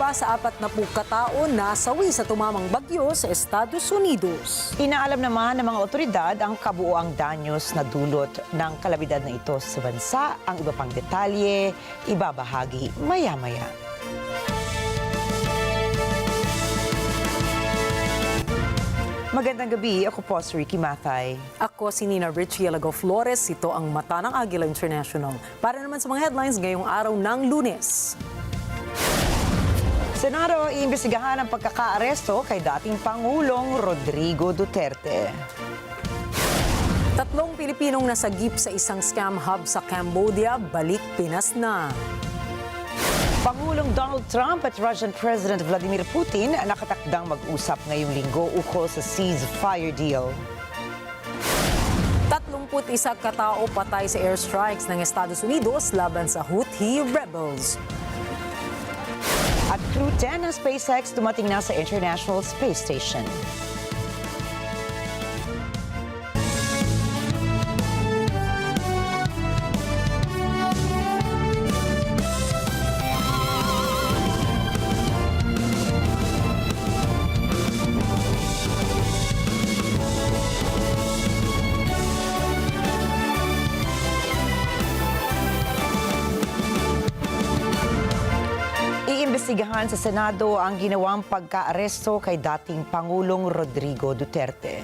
pa sa 40 katao na sawi sa tumamang bagyo sa Estados Unidos. Inaalam naman ng mga otoridad ang kabuuang danyos na dulot ng kalamidad na ito sa bansa. Ang iba pang detalye, ibabahagi maya-maya. Magandang gabi, ako po si Ricky Mathay. Ako si Nina Richie Alago Flores, ito ang Mata ng Agila International. Para naman sa mga headlines ngayong araw ng Lunes. Senado, iimbestigahan ang pagkakaaresto kay dating Pangulong Rodrigo Duterte. 3 Pilipinong nasagip sa isang scam hub sa Cambodia, balik Pinas na. Pangulong Donald Trump at Russian President Vladimir Putin nakatakdang mag-usap ngayong linggo ukol sa ceasefire deal. 31 katao patay sa airstrikes ng Estados Unidos laban sa Houthi rebels. At Crew 10 ng SpaceX dumating na sa International Space Station. Iimbestigahan sa Senado ang ginawang pagkaaresto kay dating Pangulong Rodrigo Duterte.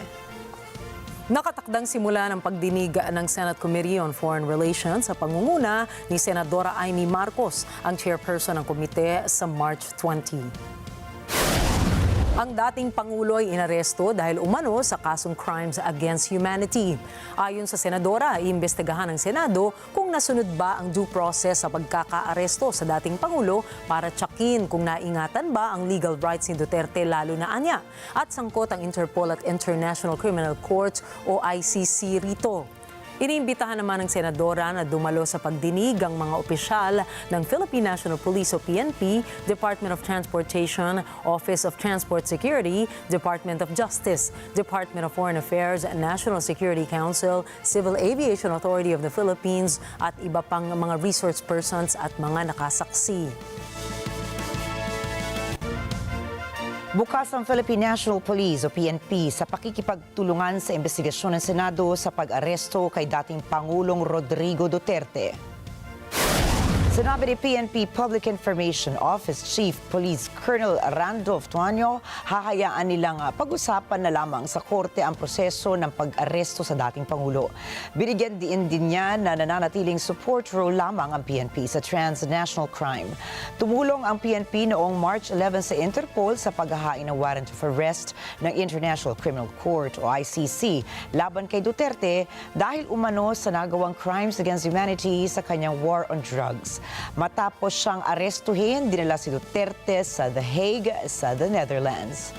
Nakatakdang simula ng pagdinig ng Senate Committee on Foreign Relations sa pangunguna ni Senadora Amy Marcos, ang chairperson ng komite sa March 20. Ang dating Pangulo ay inaresto dahil umano sa kasong crimes against humanity. Ayon sa Senadora, iimbestigahan ng Senado kung nasunod ba ang due process sa pagkakaaresto sa dating Pangulo para tsakin kung naingatan ba ang legal rights ni Duterte lalo na anya at sangkot ang Interpol at International Criminal Court o ICC rito. Iniimbitahan naman ng Senadora na dumalo sa pagdinig ang mga opisyal ng Philippine National Police o PNP, Department of Transportation, Office of Transport Security, Department of Justice, Department of Foreign Affairs, National Security Council, Civil Aviation Authority of the Philippines at iba pang mga resource persons at mga nakasaksi. Bukas ang Philippine National Police o PNP sa pakikipagtulungan sa investigasyon ng Senado sa pag-aresto kay dating Pangulong Rodrigo Duterte. Sinabi ni PNP Public Information Office Chief Police Colonel Randolph Tuanyo, hahayaan nilang pag-usapan na lamang sa korte ang proseso ng pag-aresto sa dating Pangulo. Binigyan din niya na nananatiling support role lamang ang PNP sa transnational crime. Tumulong ang PNP noong March 11 sa Interpol sa paghahain ng warrant of arrest ng International Criminal Court o ICC laban kay Duterte dahil umano sa nagawang crimes against humanity sa kanyang war on drugs. Matapos siyang arestuhin, dinala si Duterte sa The Hague sa the Netherlands.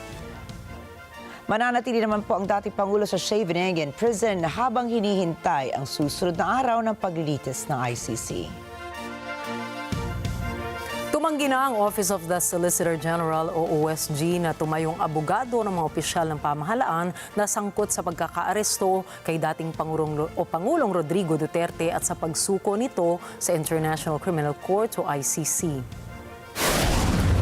Mananatili naman po ang dating Pangulo sa Scheveningen Prison habang hinihintay ang susunod na araw ng paglilitis ng ICC. Tumanggi na ang Office of the Solicitor General o OSG na tumayong abogado ng mga opisyal ng pamahalaan na sangkot sa pagkakaaresto kay dating Pangulong Rodrigo Duterte at sa pagsuko nito sa International Criminal Court o ICC.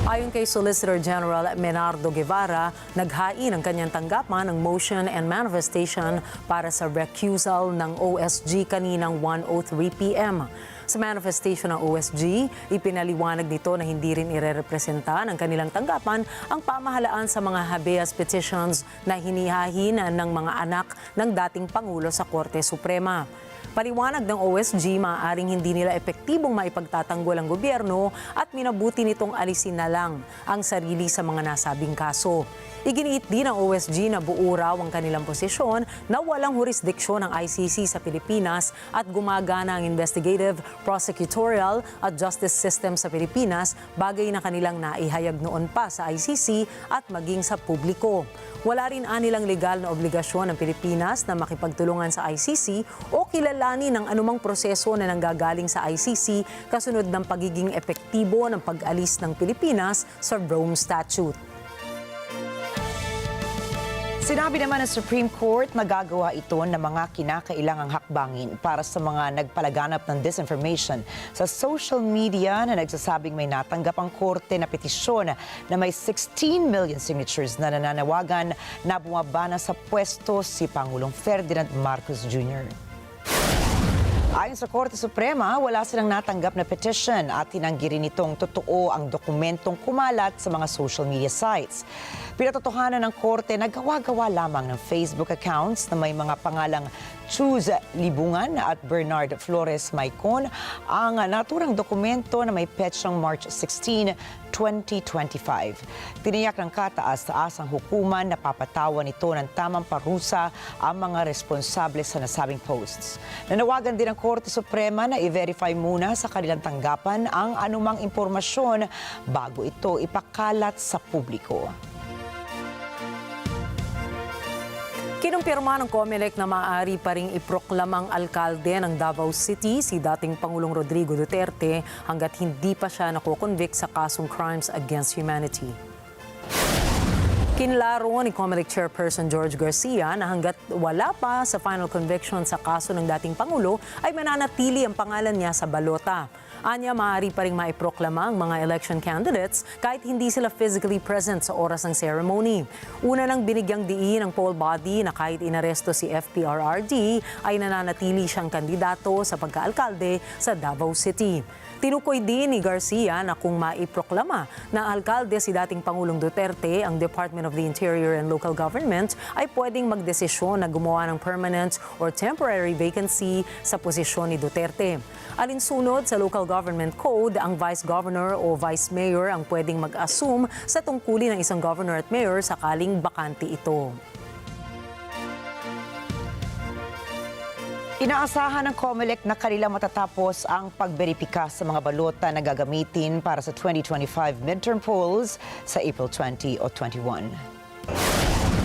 Ayon kay Solicitor General Menardo Guevara, naghain ang kanyang tanggapan ng motion and manifestation para sa recusal ng OSG kaninang 1:03 p.m. Sa manifestation ng OSG, ipinaliwanag nito na hindi rin irerepresenta ng kanilang tanggapan ang pamahalaan sa mga habeas petitions na hinihahinan ng mga anak ng dating Pangulo sa Korte Suprema. Paliwanag ng OSG, maaaring hindi nila epektibong maipagtatanggol ang gobyerno at minabuti nitong alisin na lang ang sarili sa mga nasabing kaso. Iginiit din ng OSG na buo raw ang kanilang posisyon na walang jurisdiksyon ng ICC sa Pilipinas at gumagana ang investigative, prosecutorial at justice system sa Pilipinas, bagay na kanilang naihayag noon pa sa ICC at maging sa publiko. Wala rin anilang legal na obligasyon ng Pilipinas na makipagtulungan sa ICC o kilalanin ng anumang proseso na nanggagaling sa ICC kasunod ng pagiging epektibo ng pag-alis ng Pilipinas sa Rome Statute. Sinabi naman ng Supreme Court na gagawa ito ng mga kinakailangang hakbangin para sa mga nagpalaganap ng disinformation sa social media na nagsasabing may natanggap ang korte na petisyon na may 16 million signatures na nananawagan na bumaba na sa pwesto si Pangulong Ferdinand Marcos Jr. Ayon sa Korte Suprema, wala silang natanggap na petition at tinanggi rin itong totoo ang dokumentong kumalat sa mga social media sites. Pinatotohanan ng Korte na gawa-gawa lamang ng Facebook accounts na may mga pangalang Choose Libungan at Bernard Flores Maicon ang naturang dokumento na may petsang March 16, 2025. Tiniyak ng kataas-taasang hukuman na papatawan ito ng tamang parusa ang mga responsable sa nasabing posts. Nanawagan din ang Korte Suprema na i-verify muna sa kanilang tanggapan ang anumang impormasyon bago ito ipakalat sa publiko. Kinumpirma ng COMELEC na maaari pa ring iproklamang alkalde ng Davao City si dating Pangulong Rodrigo Duterte hanggat hindi pa siya nakukonvict sa kasong crimes against humanity. Kinlaro ni COMELEC Chairperson George Garcia na hanggat wala pa sa final conviction sa kaso ng dating Pangulo ay mananatili ang pangalan niya sa balota. Anya, maaari pa ring maiproklama ang mga election candidates kahit hindi sila physically present sa oras ng ceremony. Una nang binigyang diin ng poll body na kahit inaresto si FPRRD ay nananatili siyang kandidato sa pagkaalkalde sa Davao City. Tinukoy din ni Garcia na kung maiproklama na alkalde si dating Pangulong Duterte, ang Department of the Interior and Local Government ay pwedeng magdesisyon na gumawa ng permanent or temporary vacancy sa posisyon ni Duterte. Alinsunod sa Local Government Code, ang Vice Governor o Vice Mayor ang pwedeng mag-assume sa tungkulin ng isang Governor at Mayor sakaling bakante ito. Inaasahan ng COMELEC na kanila matatapos ang pagberipika sa mga balota na gagamitin para sa 2025 midterm polls sa April 20 o 21.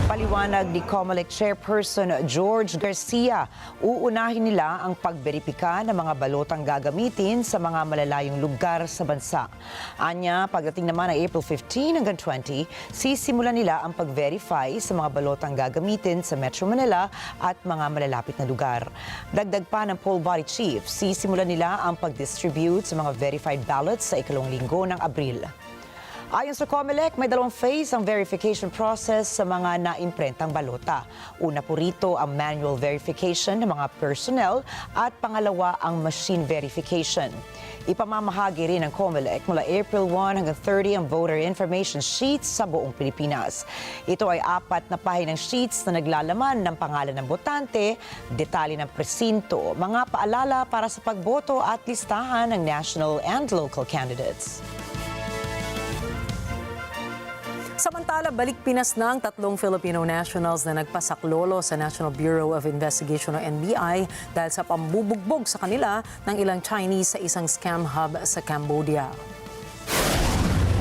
Paliwanag ni COMELEC Chairperson George Garcia, uunahin nila ang pagberipika ng mga balotang gagamitin sa mga malalayong lugar sa bansa. Anya, pagdating naman ng April 15 hanggang 20, sisimulan nila ang pag-verify sa mga balotang gagamitin sa Metro Manila at mga malalapit na lugar. Dagdag pa ng poll body chief, sisimulan nila ang pag-distribute sa mga verified ballots sa ikalawang linggo ng Abril. Ayon sa COMELEC, may dalawang phase ang verification process sa mga naimprentang balota. Una po rito ang manual verification ng mga personnel at pangalawa ang machine verification. Ipamamahagi rin ng COMELEC mula April 1 hanggang 30 ang voter information sheets sa buong Pilipinas. Ito ay 4 na pahinang sheets na naglalaman ng pangalan ng botante, detalye ng presinto, mga paalala para sa pagboto at listahan ng national and local candidates. Samantala, balik Pinas na ang 3 Filipino nationals na nagpasaklolo sa National Bureau of Investigation o NBI dahil sa pambubugbog sa kanila ng ilang Chinese sa isang scam hub sa Cambodia.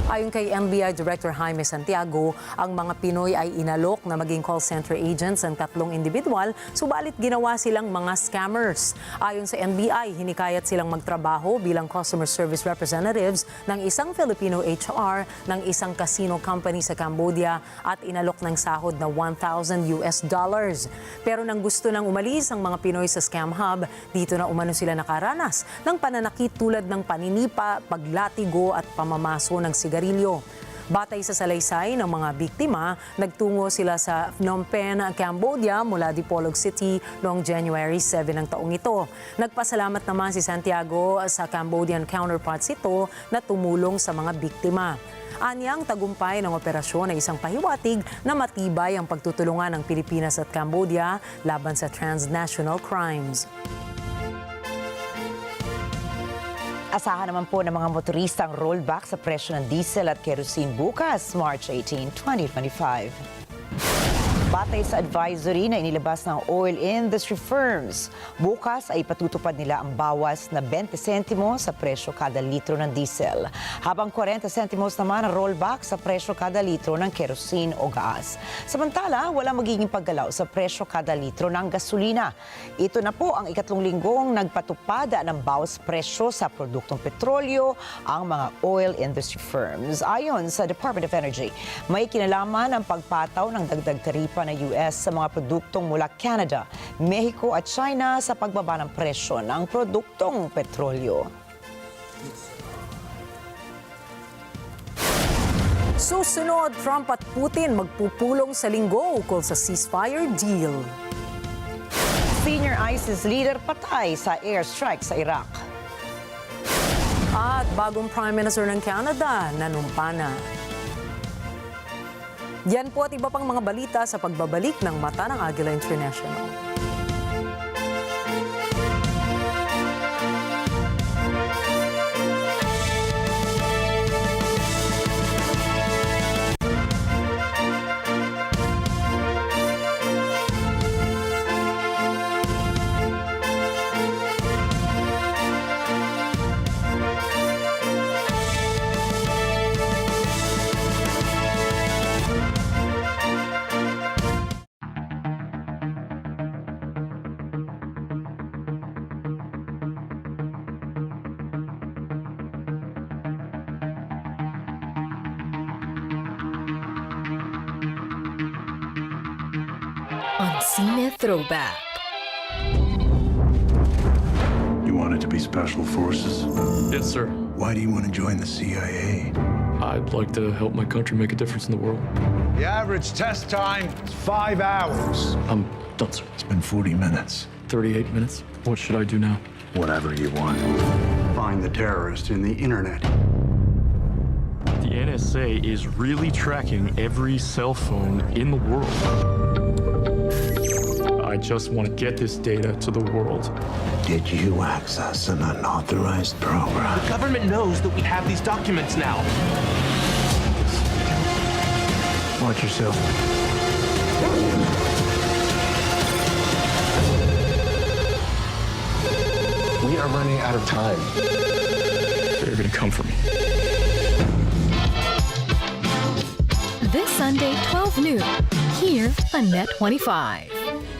Ayon kay NBI Director Jaime Santiago, ang mga Pinoy ay inalok na maging call center agents ng 3 individual, subalit ginawa silang mga scammers. Ayon sa NBI, hinikayat silang magtrabaho bilang customer service representatives ng isang Filipino HR ng isang casino company sa Cambodia at inalok ng sahod na $1,000. Pero nang gusto nang umalis ang mga Pinoy sa scam hub, dito na umano sila nakaranas ng pananakit tulad ng paninipa, paglatigo at pamamaso ng sigarilyo. Batay sa salaysay ng mga biktima, nagtungo sila sa Phnom Penh, Cambodia mula Dipolog City noong January 7 ng taong ito. Nagpasalamat naman si Santiago sa Cambodian counterparts ito na tumulong sa mga biktima. Anyang tagumpay ng operasyon ay isang pahiwatig na matibay ang pagtutulungan ng Pilipinas at Cambodia laban sa transnational crimes. Asahan naman po ng mga motorista ang rollback sa presyo ng diesel at kerosene bukas, March 18, 2025. Batay sa advisory na inilabas ng oil industry firms, bukas ay patutupad nila ang bawas na 20 sentimos sa presyo kada litro ng diesel, habang 40 sentimos naman ang rollback sa presyo kada litro ng kerosene o gas. Samantala, wala magiging paggalaw sa presyo kada litro ng gasolina. Ito na po ang ikatlong linggong nagpatupad ng bawas presyo sa produktong petrolyo ang mga oil industry firms. Ayon sa Department of Energy, may kinalaman ang pagpataw ng dagdag taripa ng US sa mga produktong mula Canada, Mexico at China sa pagbaba ng presyo ng produktong petrolyo. Susunod, Trump at Putin magpupulong sa linggo ukol sa ceasefire deal. Senior ISIS leader patay sa airstrike sa Iraq. At bagong Prime Minister ng Canada, nanumpa na. Yan po at iba pang mga balita sa pagbabalik ng Mata ng Agila International. On NET Throwback. You wanted to be Special Forces? Yes, sir. Why do you want to join the CIA? I'd like to help my country make a difference in the world. The average test time is 5 hours. I'm done, sir. It's been 40 minutes. 38 minutes. What should I do now? Whatever you want. Find the terrorist in the internet. The NSA is really tracking every cell phone in the world. I just want to get this data to the world. Did you access an unauthorized program? The government knows that we have these documents now. Watch yourself. We are running out of time. They're going to come for me. This Sunday, 12 noon, here on NET25.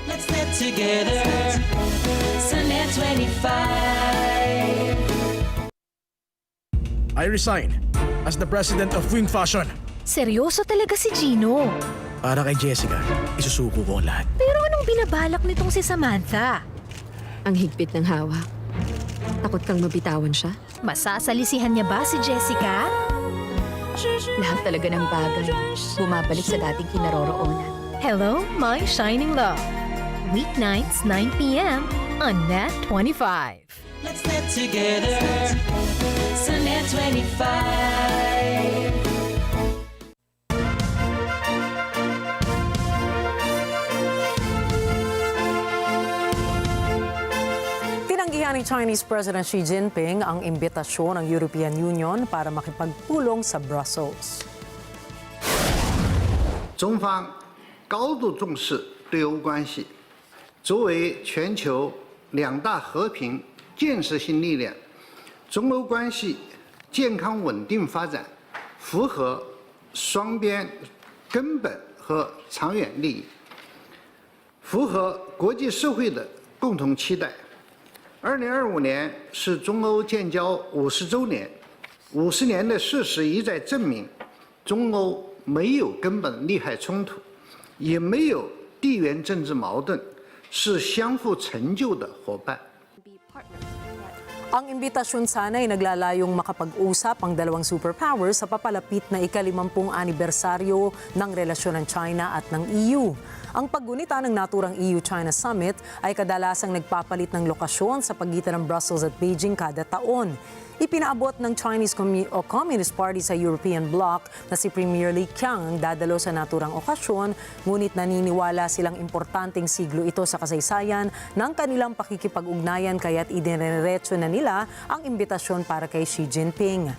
Let's net together. So NET25. I resign as the president of Wing Fashion. Seryoso talaga si Gino. Para kay Jessica, isusuko ko ang lahat. Pero anong binabalak nitong si Samantha? Ang higpit ng hawak. Takot kang mabitawan siya? Masasalisihan niya ba si Jessica? Lahat talaga ng bagay. Bumabalik sa dating kinaroroonan. Hello, my shining love. Weeknights, 9 p.m. on NET25. Let's net together. So NET25. Tinanggihan ni Chinese President Xi Jinping ang imbitasyon ng European Union para makipagpulong sa Brussels. 中方高度重视对欧关系，作为全球两大和平建设性力量，中欧关系健康稳定发展，符合双边根本和长远利益，符合国际社会的共同期待。2025年是中欧建交50周年，50年的事实一再证明，中欧没有根本利害冲突，也没有地缘政治矛盾，是相互成就的伙伴。 Ang imbitasyon sana ay naglalayong makapag-usap ang dalawang superpowers sa papalapit na ika-50 anibersaryo ng relasyon ng China at ng EU. Ang paggunita ng naturang EU-China Summit ay kadalasang nagpapalit ng lokasyon sa pagitan ng Brussels at Beijing kada taon. Ipinaabot ng Chinese Communist Party sa European bloc na si Premier Li Qiang ang dadalo sa naturang okasyon, ngunit naniniwala silang importanteng siglo ito sa kasaysayan ng kanilang pakikipag-ugnayan kaya't idiniretso na nila ang imbitasyon para kay Xi Jinping.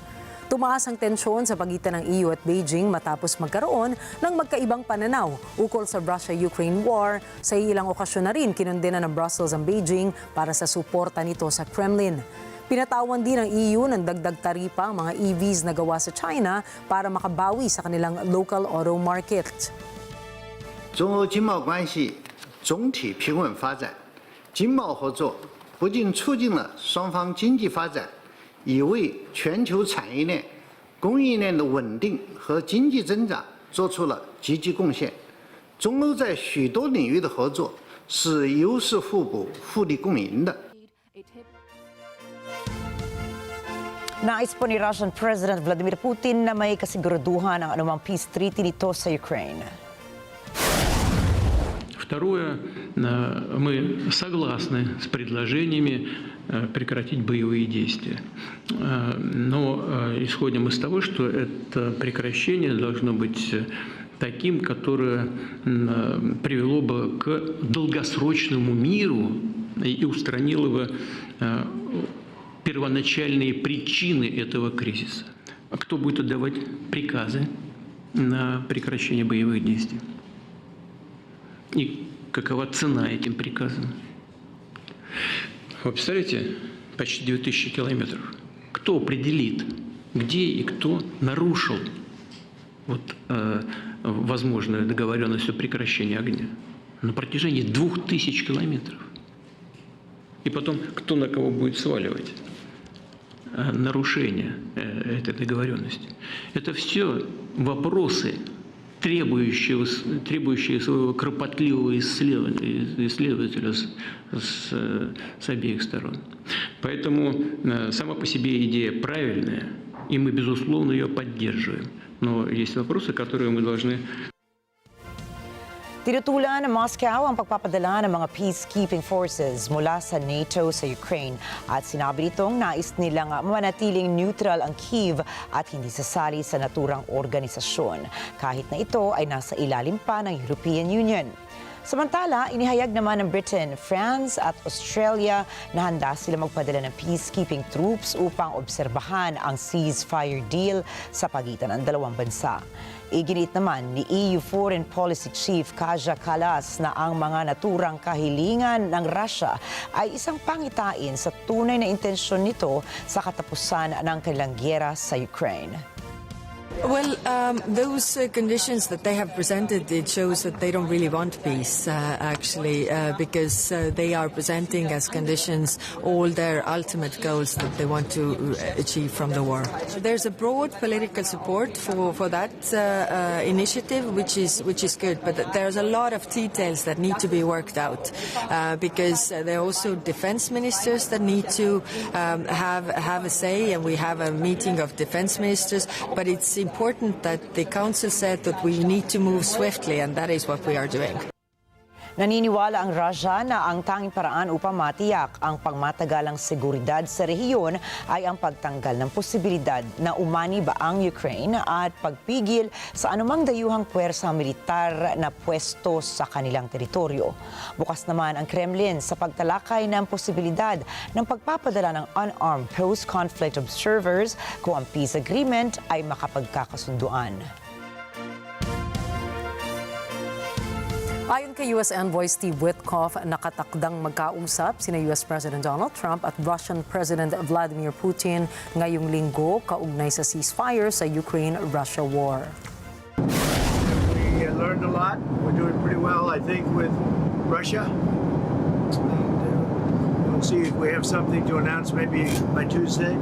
Tumaas ang tensyon sa pagitan ng EU at Beijing matapos magkaroon ng magkaibang pananaw ukol sa Russia-Ukraine war. Sa ilang okasyon na rin kinondena ng Brussels ang Beijing para sa suporta nito sa Kremlin. Pinatawan din ng EU ng dagdag taripa ang mga EVs na gawa sa China para makabawi sa kanilang local auto market. 中欧经贸关系总体平稳发展，经贸合作不仅促进了双方经济发展，也为全球产业链、供应链的稳定和经济增长做出了积极贡献。中欧在许多领域的合作是优势互补、互利共赢的。 Nais po ni Russian President Vladimir Putin na may kasiguraduhan ang anumang peace treaty nito sa Ukraine. Второе, мы согласны с предложениями прекратить боевые действия. Но исходим из того, что это прекращение должно быть таким, которое привело бы к долгосрочному миру и устранило бы первоначальные причины этого кризиса. Кто будет отдавать приказы на прекращение боевых действий? И какова цена этим приказам? Вы представляете, почти 2000 километров. Кто определит, где и кто нарушил возможную договоренность о прекращении огня? На протяжении 2000 километров. И потом, кто на кого будет сваливать нарушение этой договоренности? Это все вопросы, требующие своего кропотливого исследователя с обеих сторон. Поэтому сама по себе идея правильная, и мы, безусловно, ее поддерживаем. Но есть вопросы, которые мы должны... Tinutulan ng Moscow ang pagpapadala ng mga peacekeeping forces mula sa NATO sa Ukraine at sinabi nitong nais nilang manatiling neutral ang Kyiv at hindi sasali sa naturang organisasyon kahit na ito ay nasa ilalim pa ng European Union. Samantala, inihayag naman ng Britain, France at Australia na handa sila magpadala ng peacekeeping troops upang obserbahan ang ceasefire deal sa pagitan ng dalawang bansa. Iginit naman ni EU Foreign Policy Chief Kaja Kallas na ang mga naturang kahilingan ng Russia ay isang pangitain sa tunay na intensyon nito sa katapusan ng kanilang giyera sa Ukraine. Well, those conditions that they have presented, it shows that they don't really want peace, actually, because they are presenting as conditions all their ultimate goals that they want to achieve from the war. There's a broad political support for that initiative, which is good, but there's a lot of details that need to be worked out, because there are also defense ministers that need to have a say, and we have a meeting of defense ministers, but it's important that the Council said that we need to move swiftly, and that is what we are doing. Naniniwala ang Russia na ang tanging paraan upang matiyak ang pangmatagalang seguridad sa rehiyon ay ang pagtanggal ng posibilidad na umani ba ang Ukraine at pagpigil sa anumang dayuhang puwersa militar na pwesto sa kanilang teritoryo. Bukas naman ang Kremlin sa pagtalakay ng posibilidad ng pagpapadala ng unarmed post-conflict observers kung ang peace agreement ay makapagkakasunduan. Ayon kay U.S. Envoy Steve Witkoff, nakatakdang magkausap sina U.S. President Donald Trump at Russian President Vladimir Putin ngayong linggo kaugnay sa ceasefire sa Ukraine-Russia war. We learned a lot. We're doing pretty well, I think, with Russia. And we'll see if we have something to announce maybe by Tuesday.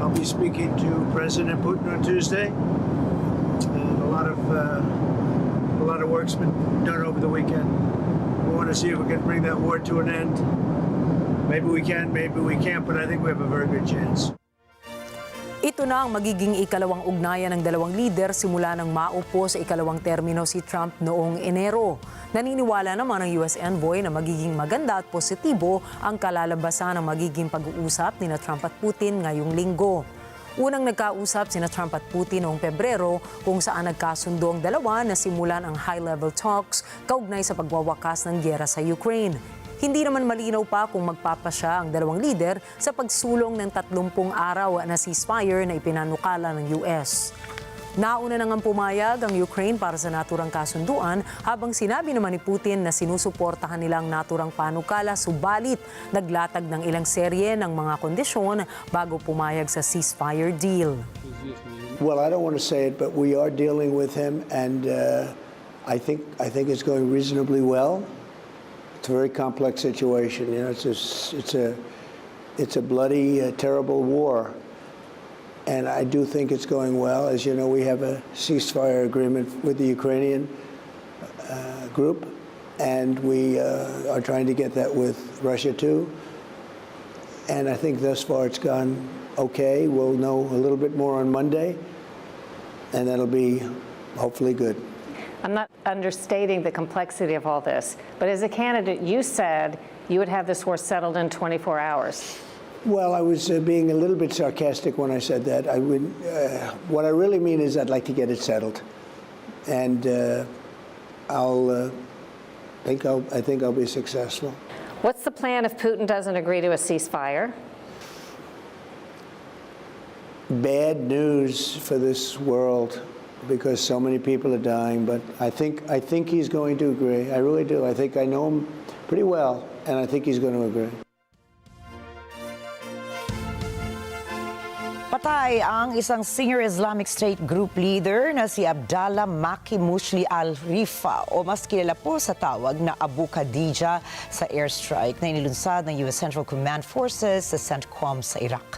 I'll be speaking to President Putin on Tuesday. And a lot of work's been done over the weekend. We want to see if we can bring that war to an end. Maybe we can, maybe we can't, but I think we have a very good chance. Ito na ang magiging ikalawang ugnayan ng dalawang lider simula nang maupo sa ikalawang termino si Trump noong Enero. Naniniwala naman ang U.S. Envoy na magiging maganda at positibo ang kalalabasan ng magiging pag-uusap ni Trump at Putin ngayong linggo. Unang nagkausap sina Trump at Putin noong Pebrero kung saan nagkasundo ang dalawa na simulan ang high-level talks kaugnay sa pagwawakas ng giyera sa Ukraine. Hindi naman malinaw pa kung magpapasya ang dalawang lider sa pagsulong ng 30 araw na ceasefire na ipinanukala ng US. Nauna nang pumayag ang Ukraine para sa naturang kasunduan habang sinabi naman ni Putin na sinusuportahan nilang naturang panukala subalit naglatag ng ilang serye ng mga kondisyon bago pumayag sa ceasefire deal. Well, I don't want to say it, but we are dealing with him, and I think it's going reasonably well. It's a very complex situation. You know, it's a bloody, terrible war. And I do think it's going well. As you know, we have a ceasefire agreement with the Ukrainian group, and we are trying to get that with Russia too. And I think thus far it's gone okay. We'll know a little bit more on Monday, and that'll be hopefully good. I'm not understating the complexity of all this, but as a candidate, you said you would have this war settled in 24 hours. Well, I was being a little bit sarcastic when I said that. I would, what I really mean is I'd like to get it settled, and I think I'll be successful. What's the plan if Putin doesn't agree to a ceasefire? Bad news for this world because so many people are dying. But I think he's going to agree. I really do. I think I know him pretty well, and I think he's going to agree. Patay ang isang senior Islamic State group leader na si Abdallah Maki Mushli al-Rifa o mas kilala po sa tawag na Abu Khadija sa airstrike na inilunsad ng U.S. Central Command Forces sa CENTCOM sa Iraq.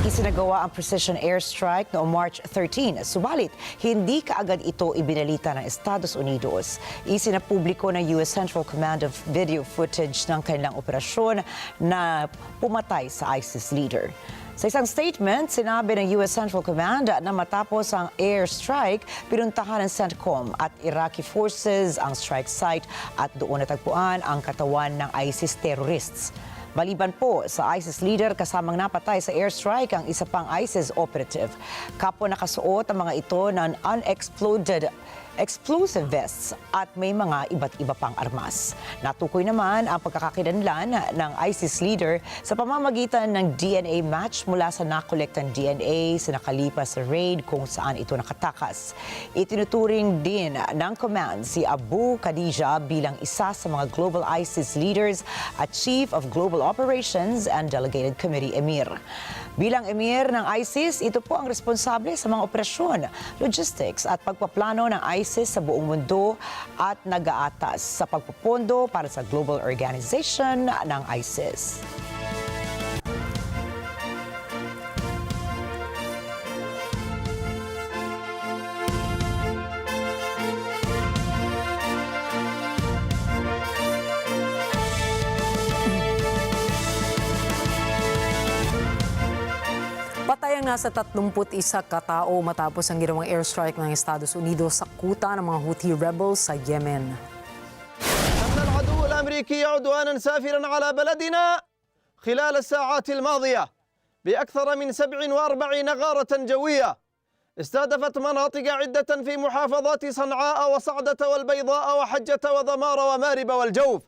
Isinagawa ang precision airstrike noong March 13, subalit hindi kaagad ito ibinalita ng Estados Unidos. Isinapubliko ng U.S. Central Command of video footage ng kanilang operasyon na pumatay sa ISIS leader. Sa isang statement, sinabi ng U.S. Central Command na matapos ang airstrike, pinuntahan ng CENTCOM at Iraqi forces ang strike site at doon natagpuan ang katawan ng ISIS terrorists. Maliban po sa ISIS leader, kasamang napatay sa airstrike ang isa pang ISIS operative. Kapwa nakasuot ang mga ito ng unexploded explosive vests at may mga iba't iba pang armas. Natukoy naman ang pagkakakilanlan ng ISIS leader sa pamamagitan ng DNA match mula sa nakolektang DNA sa nakalipas sa raid kung saan ito nakatakas. Itinuturing din ng command si Abu Khadija bilang isa sa mga global ISIS leaders at Chief of Global Operations and Delegated Committee Emir. Bilang Emir ng ISIS, ito po ang responsable sa mga operasyon, logistics at pagpaplano ng ISIS sa buong mundo at nag-aatas sa pagpupondo para sa global organization ng ISIS. Patay ang nasa 31 katao matapos ang ginawang airstrike ng Estados Unidos sa kuta ng mga Houthi rebels sa Yemen. أن العدو الأمريكي عدوانا سافرا على بلدنا خلال الساعات الماضية بأكثر من 47 غارة جوية استهدفت مناطق عدة في محافظات صنعاء وصعدة والبيضاء وحجة وضمار ومارب والجوف.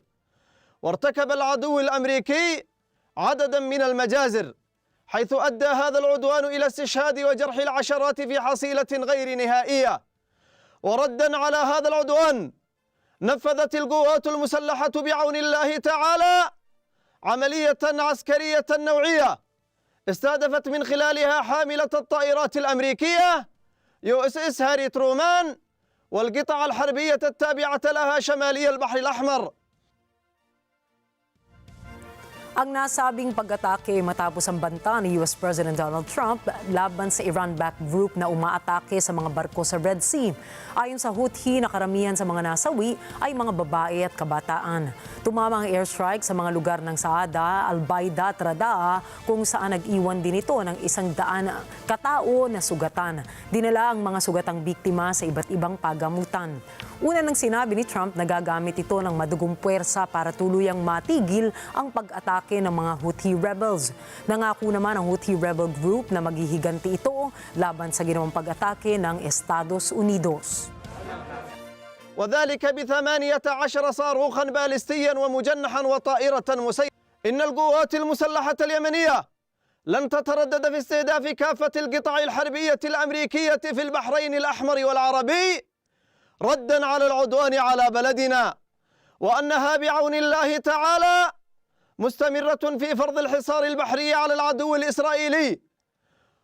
وارتكب العدو الأمريكي عددا من المجازر حيث أدى هذا العدوان إلى استشهاد وجرح العشرات في حصيلة غير نهائية. وردا على هذا العدوان نفذت القوات المسلحة بعون الله تعالى عملية عسكرية نوعية استهدفت من خلالها حاملة الطائرات الأمريكية USS هاري ترومان والقطع الحربية التابعة لها شمالي البحر الأحمر. Ang nasabing pag-atake matapos ang banta ni US President Donald Trump laban sa Iran-backed group na umaatake sa mga barko sa Red Sea. Ayon sa Houthi, na karamihan sa mga nasawi ay mga babae at kabataan. Tumama ang airstrike sa mga lugar ng Saada, Al-Baida at Radaa kung saan nag-iwan din ito ng 100 katao na sugatan. Dinala ang mga sugatang biktima sa iba't ibang pagamutan. Una nang sinabi ni Trump na gagamit ito ng madugong puwersa para tuluyang matigil ang pag-atake ng mga Houthi rebels. Nangako naman ang Houthi rebel group na maghihiganti ito laban sa ginawang pag-atake ng Estados Unidos. وذلك ب18 صاروخا باليستيا ومجنحا وطائرة مسيرة. إن القوات المسلحة اليمنية لن تتردد في استهداف كافة القطع الحربية الأمريكية في البحرين الأحمر والعربي ردا على العدوان على بلدنا، وأنها بعون الله تعالى مستمرة في فرض الحصار البحري على العدو الإسرائيلي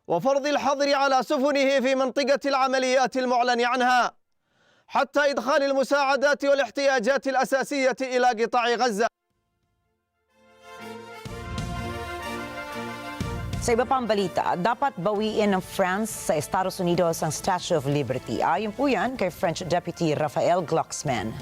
وفرض الحظر على سفنه في منطقة العمليات المعلن عنها حتى إدخال المساعدات والاحتياجات الأساسية إلى قطاع غزة. Sa iba pang balita, dapat bawiin ng France sa Estados Unidos ang Statue of Liberty. Ayon po yan kay French Deputy Raphael Glucksmann.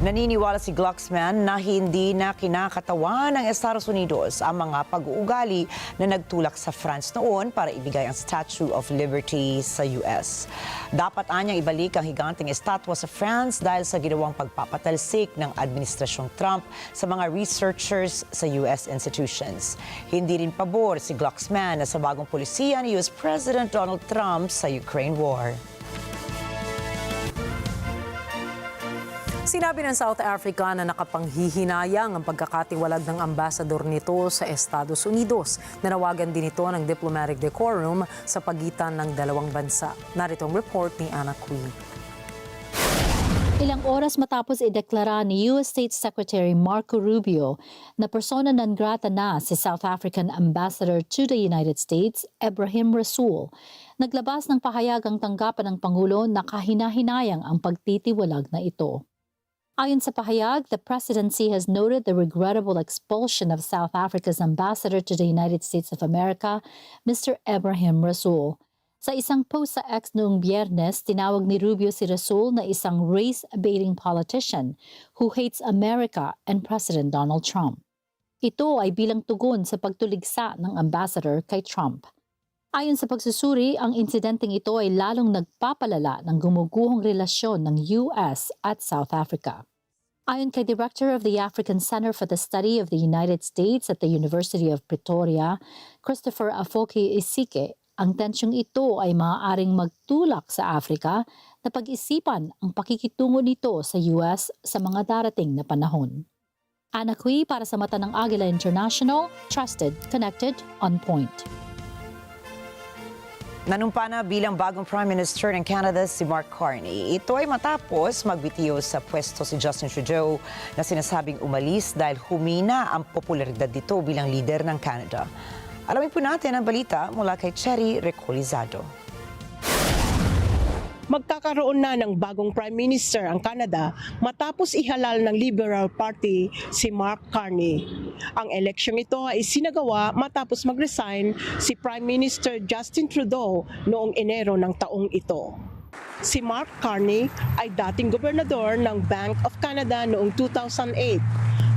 Naniniwala si Glucksmann na hindi na kinakatawan ng Estados Unidos ang mga pag-uugali na nagtulak sa France noon para ibigay ang Statue of Liberty sa US. Dapat anyang ibalik ang higanteng estatwa sa France dahil sa ginawang pagpapatalsik ng Administrasyong Trump sa mga researchers sa US institutions. Hindi rin pabor si Glucksmann na sa bagong polisiya ni US President Donald Trump sa Ukraine War. Sinabi ng South Africa na nakapanghihinayang ang pagkakatiwalag ng ambasador nito sa Estados Unidos. Nanawagan din ito ng diplomatic decorum sa pagitan ng dalawang bansa. Narito ang report ni Anna Queen. Ilang oras matapos ideklara ni U.S. State Secretary Marco Rubio na persona non grata na si South African Ambassador to the United States, Ebrahim Rasool, naglabas ng pahayag ang tanggapan ng Pangulo na kahinahinayang ang pagtitiwalag na ito. Ayon sa pahayag, the presidency has noted the regrettable expulsion of South Africa's ambassador to the United States of America, Mr. Ebrahim Rasool. Sa isang post sa X noong Biyernes, tinawag ni Rubio si Rasool na isang race-baiting politician who hates America and President Donald Trump. Ito ay bilang tugon sa pagtuligsa ng ambassador kay Trump. Ayon sa pagsusuri, ang insidenteng ito ay lalong nagpapalala ng gumuguhong relasyon ng US at South Africa. Ayon kay Director of the African Center for the Study of the United States at the University of Pretoria, Christopher Afoki Isike, ang tensyong ito ay maaaring magtulak sa Africa na pag-isipan ang pakikitungo nito sa US sa mga darating na panahon. Anna Kui para sa mata ng Agila International, trusted, connected, on point. Nanumpa na bilang bagong Prime Minister ng Canada si Mark Carney. Ito ay matapos magbitiw sa pwesto si Justin Trudeau na sinasabing umalis dahil humina ang popularidad dito bilang leader ng Canada. Alamin po natin ang balita mula kay Cherry Recolizado. Magkakaroon na ng bagong Prime Minister ang Canada matapos ihalal ng Liberal Party si Mark Carney. Ang eleksyong ito ay sinagawa matapos mag-resign si Prime Minister Justin Trudeau noong Enero ng taong ito. Si Mark Carney ay dating gobernador ng Bank of Canada noong 2008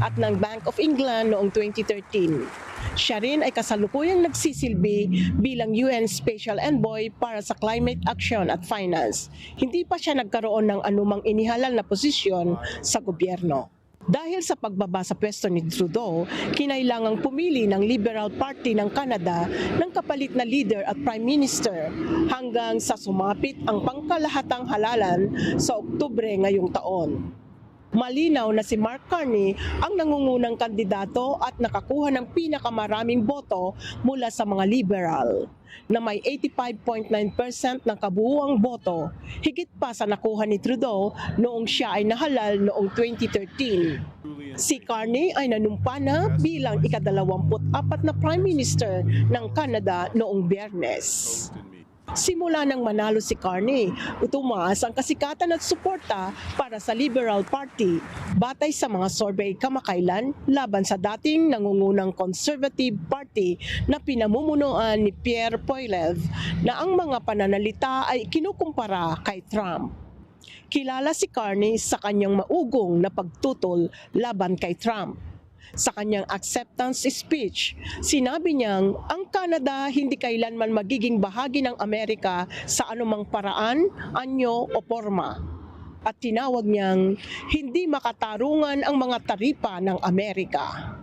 at ng Bank of England noong 2013. Siya rin ay kasalukuyang nagsisilbi bilang UN Special Envoy para sa Climate Action at Finance. Hindi pa siya nagkaroon ng anumang inihalal na posisyon sa gobyerno. Dahil sa pagbaba sa pwesto ni Trudeau, kinailangang pumili ng Liberal Party ng Canada ng kapalit na leader at Prime Minister hanggang sa sumapit ang pangkalahatang halalan sa Oktubre ngayong taon. Malinaw na si Mark Carney ang nangungunang kandidato at nakakuha ng pinakamaraming boto mula sa mga liberal, na may 85.9% ng kabuuang boto, higit pa sa nakuha ni Trudeau noong siya ay nahalal noong 2013. Si Carney ay nanumpa na bilang ika-24 na Prime Minister ng Canada noong Biyernes. Simula nang manalo si Carney, tumaas ang kasikatan at suporta para sa Liberal Party batay sa mga survey kamakailan laban sa dating nangungunang Conservative Party na pinamumunuan ni Pierre Poilievre na ang mga pananalita ay kinukumpara kay Trump. Kilala si Carney sa kanyang maugong na pagtutol laban kay Trump. Sa kanyang acceptance speech, sinabi niyang ang Canada hindi kailanman magiging bahagi ng Amerika sa anumang paraan, anyo o forma. At tinawag niyang hindi makatarungan ang mga taripa ng Amerika.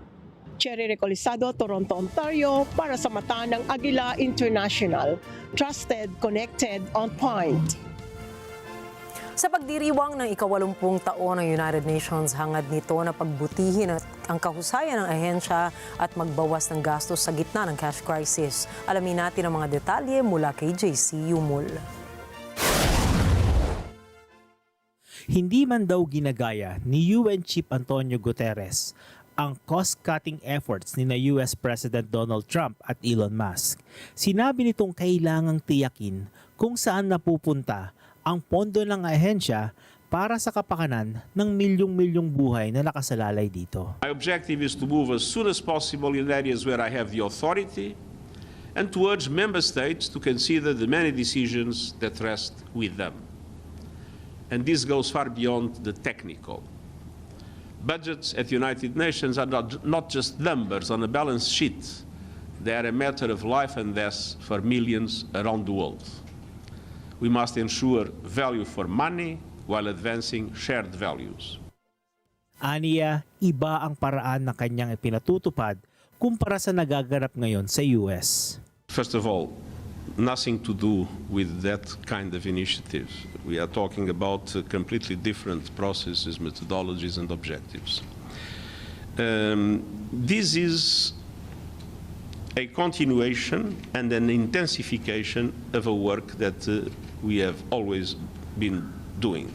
Cherry Recolizado, Toronto, Ontario, para sa mata ng Agila International. Trusted, connected, on point. Sa pagdiriwang ng ika-80 taon ng United Nations, hangad nito na pagbutihin ang kahusayan ng ahensya at magbawas ng gastos sa gitna ng cash crisis. Alamin natin ang mga detalye mula kay JC Yumul. Hindi man daw ginagaya ni UN Chief Antonio Guterres ang cost-cutting efforts ni na US President Donald Trump at Elon Musk. Sinabi nitong kailangang tiyakin kung saan napupunta ang pondo ng ahensya para sa kapakanan ng milyong-milyong buhay na nakasalalay dito. My objective is to move as soon as possible in areas where I have the authority and to urge member states to consider the many decisions that rest with them. And this goes far beyond the technical. Budgets at the United Nations are not just numbers on a balance sheet. They are a matter of life and death for millions around the world. We must ensure value for money while advancing shared values. Aniya, iba ang paraan na kanyang ipinatutupad kumpara sa nagaganap ngayon sa US. First of all, nothing to do with that kind of initiatives. We are talking about completely different processes, methodologies, and objectives. This is a continuation and an intensification of a work that we have always been doing.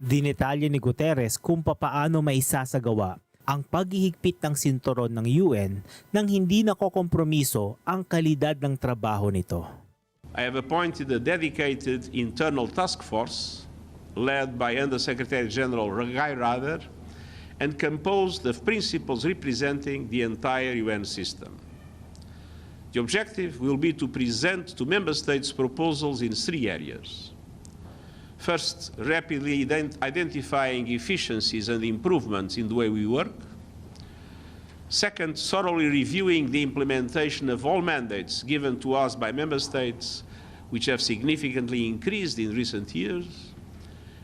Dinetalye ni Guterres kung papaano maisasagawa ang paghihigpit ng sinturon ng UN nang hindi nakokompromiso ang kalidad ng trabaho nito. I have appointed a dedicated internal task force led by Under-Secretary General Guy Rader and composed of principals representing the entire UN system. The objective will be to present to Member States proposals in 3 areas. First, rapidly identifying efficiencies and improvements in the way we work. Second, thoroughly reviewing the implementation of all mandates given to us by Member States, which have significantly increased in recent years.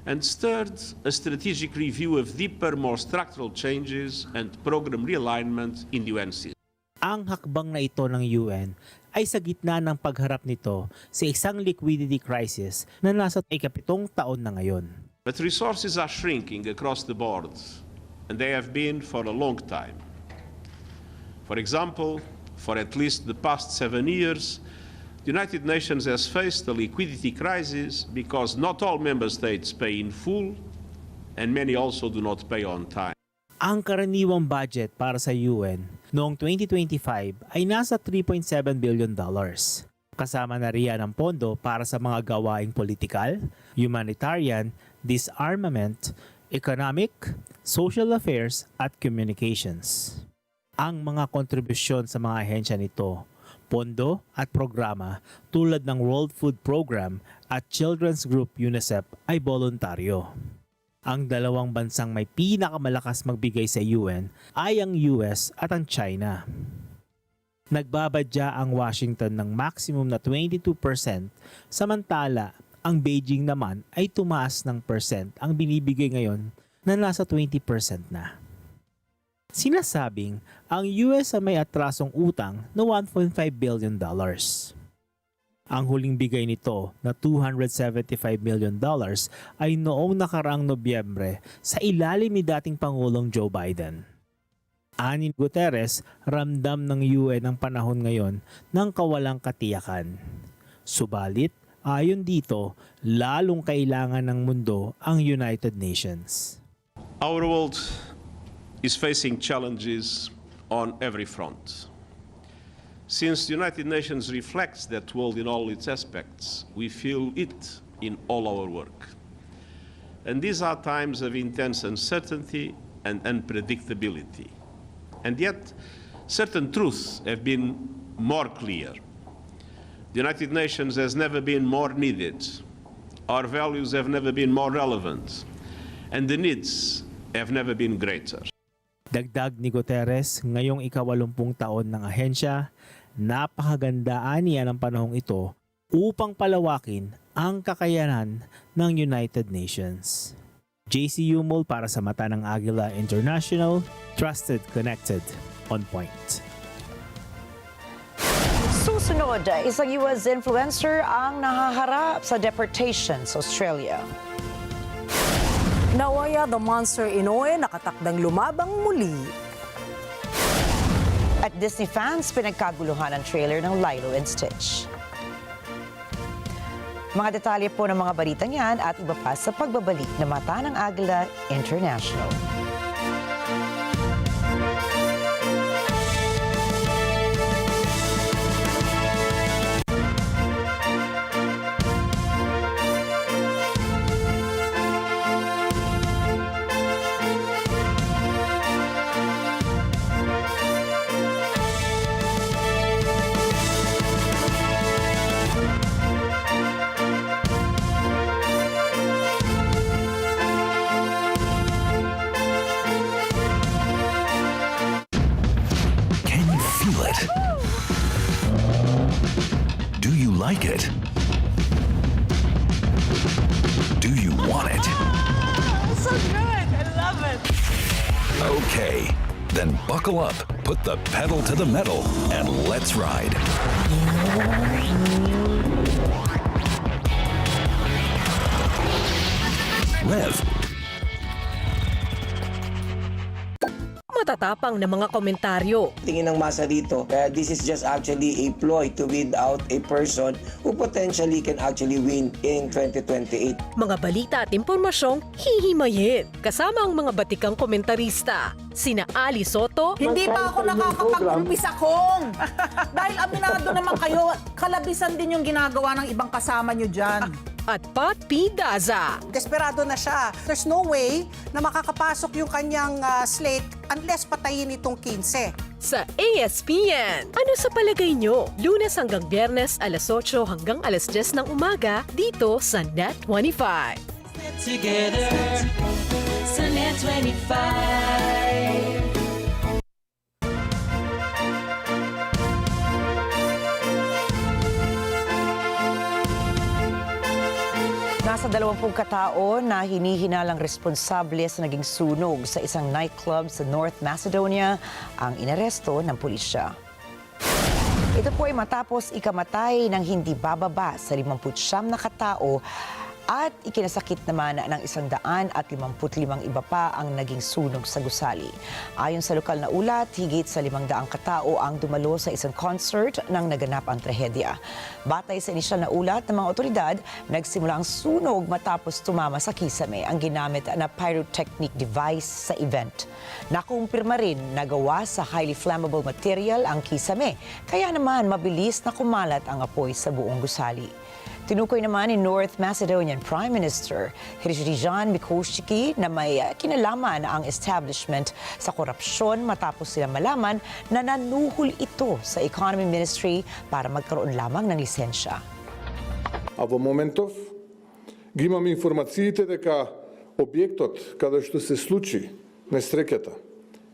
And third, a strategic review of deeper, more structural changes and program realignment in the UN system. Ang hakbang na ito ng UN ay sa gitna ng pagharap nito sa isang liquidity crisis na nasa 7 taon na ngayon. But resources are shrinking across the board, and they have been for a long time. For example, for at least the past 7 years, the United Nations has faced a liquidity crisis because not all member states pay in full, and many also do not pay on time. Ang karaniwang budget para sa UN noong 2025 ay nasa $3.7 billion. Kasama na riyan ang pondo para sa mga gawaing politikal, humanitarian, disarmament, economic, social affairs at communications. Ang mga kontribusyon sa mga ahensya nito, pondo at programa tulad ng World Food Program at Children's Group UNICEF ay voluntaryo. Ang dalawang bansang may pinakamalakas magbigay sa UN ay ang US at ang China. Nagbabadya ang Washington ng maximum na 22%, samantala ang Beijing naman ay tumaas ng percent ang binibigay ngayon na nasa 20% na. Sinasabing ang US ay may atrasong utang na $1.5 billion. Ang huling bigay nito na $275 million ay noong nakaraang Nobyembre sa ilalim ni dating Pangulong Joe Biden. Ani Guterres, ramdam ng UN ang panahon ngayon ng kawalang katiyakan. Subalit, ayon dito, lalong kailangan ng mundo ang United Nations. Our world is facing challenges on every front. Since the United Nations reflects that world in all its aspects, we feel it in all our work. And these are times of intense uncertainty and unpredictability. And yet, certain truths have been more clear. The United Nations has never been more needed. Our values have never been more relevant. And the needs have never been greater. Dagdag ni Guterres, ngayong ika-80 taon ng ahensya, napakagandaan niya ng panahong ito upang palawakin ang kakayanan ng United Nations. JC Yumol para sa mata ng Agila International, trusted, connected, on point. Susunod, isang US influencer ang nahaharap sa deportation sa Australia. Nawaya the Monster Inoue nakatakdang lumabang muli. At Disney fans, pinagkaguluhan ang trailer ng Lilo and Stitch. Mga detalye po ng mga balitang yan at iba pa sa pagbabalik na Mata ng Agila International. like it? Do you want it? So good. I love it. Okay, then buckle up, put the pedal to the metal, and let's ride. Rev. Matatapang na mga komentaryo. Tingin ng masa dito, this is just actually a ploy to weed out a person who potentially can actually win in 2028. Mga balita at impormasyong hihimayin. Kasama ang mga batikang komentarista. Sina Ali Soto. Hindi pa ako nakakapag-umpisa kong. Dahil aminado naman kayo, kalabisan din yung ginagawa ng ibang kasama nyo dyan. At Pat P. Daza. Desperado na siya. There's no way na makakapasok yung kanyang slate unless patayin itong 15. Sa ASPN. Ano sa palagay nyo? Lunes hanggang Biyernes, alas 8 hanggang alas 10 ng umaga, dito sa NET25. Together, sa NET25. Nasa 20 katao na hinihinalang responsable sa naging sunog sa isang nightclub sa North Macedonia ang inaresto ng pulisya. Ito po ay matapos ikamatay ng hindi bababa sa 59 na katao at ikinasakit naman ng 155 iba pa ang naging sunog sa gusali. Ayon sa lokal na ulat, higit sa 500 katao ang dumalo sa isang concert nang naganap ang trahedya. Batay sa inisyal na ulat ng mga otoridad, nagsimula ang sunog matapos tumama sa kisame ang ginamit na pyrotechnic device sa event. Nakumpirma rin na gawa sa highly flammable material ang kisame, kaya naman mabilis na kumalat ang apoy sa buong gusali. Tinukoy naman ni North Macedonian Prime Minister Hristijan Mikoshiki na may kinalaman ang establishment sa korupsyon matapos sila malaman na nanuhol ito sa Economy Ministry para magkaroon lamang ng lisensya. А во моментов ги имаме информациите дека објектот каде што се случи несреќата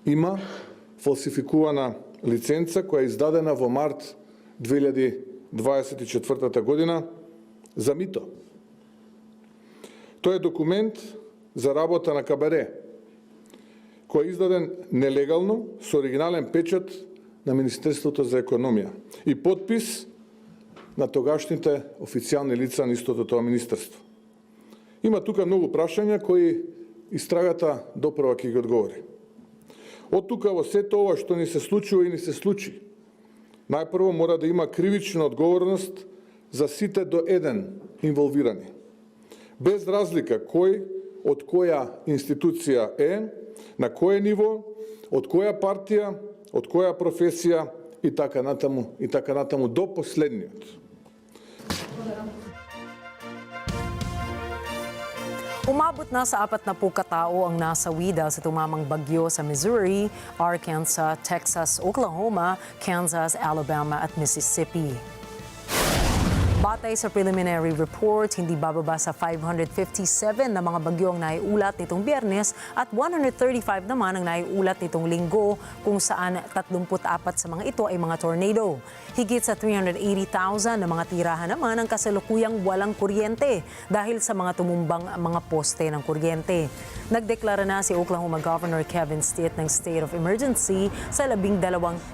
има фалсификувана лиценца која е издадена во март 2024 година за мито. Тоа е документ за работа на КБР, кој е издаден нелегално со оригинален печат на Министерството за економија и подпис на тогашните официјални лица на истото тоа министерство. Има тука многу прашања кои истрагата доправа ќе ги одговори. Од тука во сето ова што ни се случува и ни се случи, најпрво мора да има кривична одговорност за сите до еден инволвирани. Без разлика кој од која институција е, на кое ниво, од која партија, од која професија и така натаму до последниот. Umabot na sa 40 katao ang nasawi dahil sa tumamang bagyo sa Missouri, Arkansas, Texas, Oklahoma, Kansas, Alabama at Mississippi. Batay sa preliminary report, hindi bababa sa 557 na mga bagyo ang naiulat nitong Biyernes at 135 naman ang naiulat nitong Linggo, kung saan 34 sa mga ito ay mga tornado. Higit sa 380,000 na mga tirahan naman ang kasalukuyang walang kuryente dahil sa mga tumumbang mga poste ng kuryente. Nagdeklara na si Oklahoma Governor Kevin Stitt ng state of emergency sa 12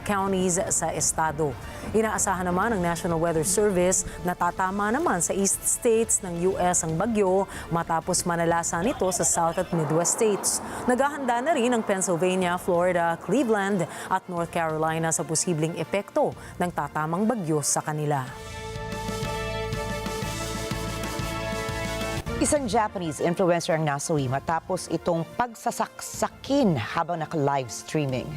counties sa estado. Inaasahan naman ng National Weather Service na tatama naman sa east states ng US ang bagyo matapos manalasa nito sa South at Midwest states. Naghahanda na rin ang Pennsylvania, Florida, Cleveland at North Carolina sa posibleng epekto ng tatamang bagyo sa kanila. Isang Japanese influencer ang nasawi matapos itong pagsasaksakin habang naka-live streaming.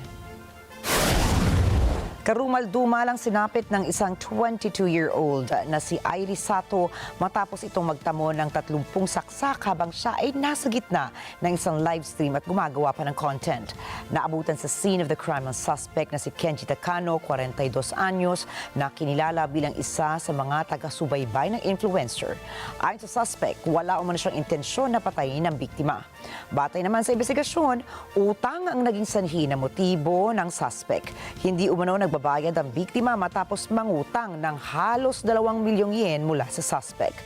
Karumal-dumal ang sinapit ng isang 22-year-old na si Iris Sato matapos itong magtamo ng 30 saksak habang siya ay nasa gitna ng isang live stream at gumagawa pa ng content. Naabutan sa scene of the crime ang suspect na si Kenji Takano, 42 anyos, na kinilala bilang isa sa mga taga-subaybay ng influencer. Ayon sa suspect, wala umano siyang intensyon na patayin ng biktima. Batay naman sa investigasyon, utang ang naging sanhi na motibo ng suspect. Hindi umano nagbabayad ang biktima matapos mangutang ng halos 2 milyong yen mula sa suspect.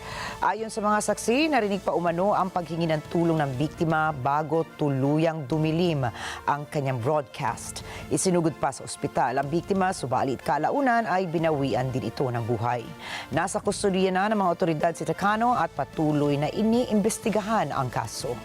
Ayon sa mga saksi, narinig pa umano ang paghingi ng tulong ng biktima bago tuluyang dumilim ang kanyang broadcast. Isinugod pa sa ospital ang biktima, subalit kalaunan ay binawian din ito ng buhay. Nasa kustodiya na ng mga otoridad si Takano at patuloy na iniimbestigahan ang kaso.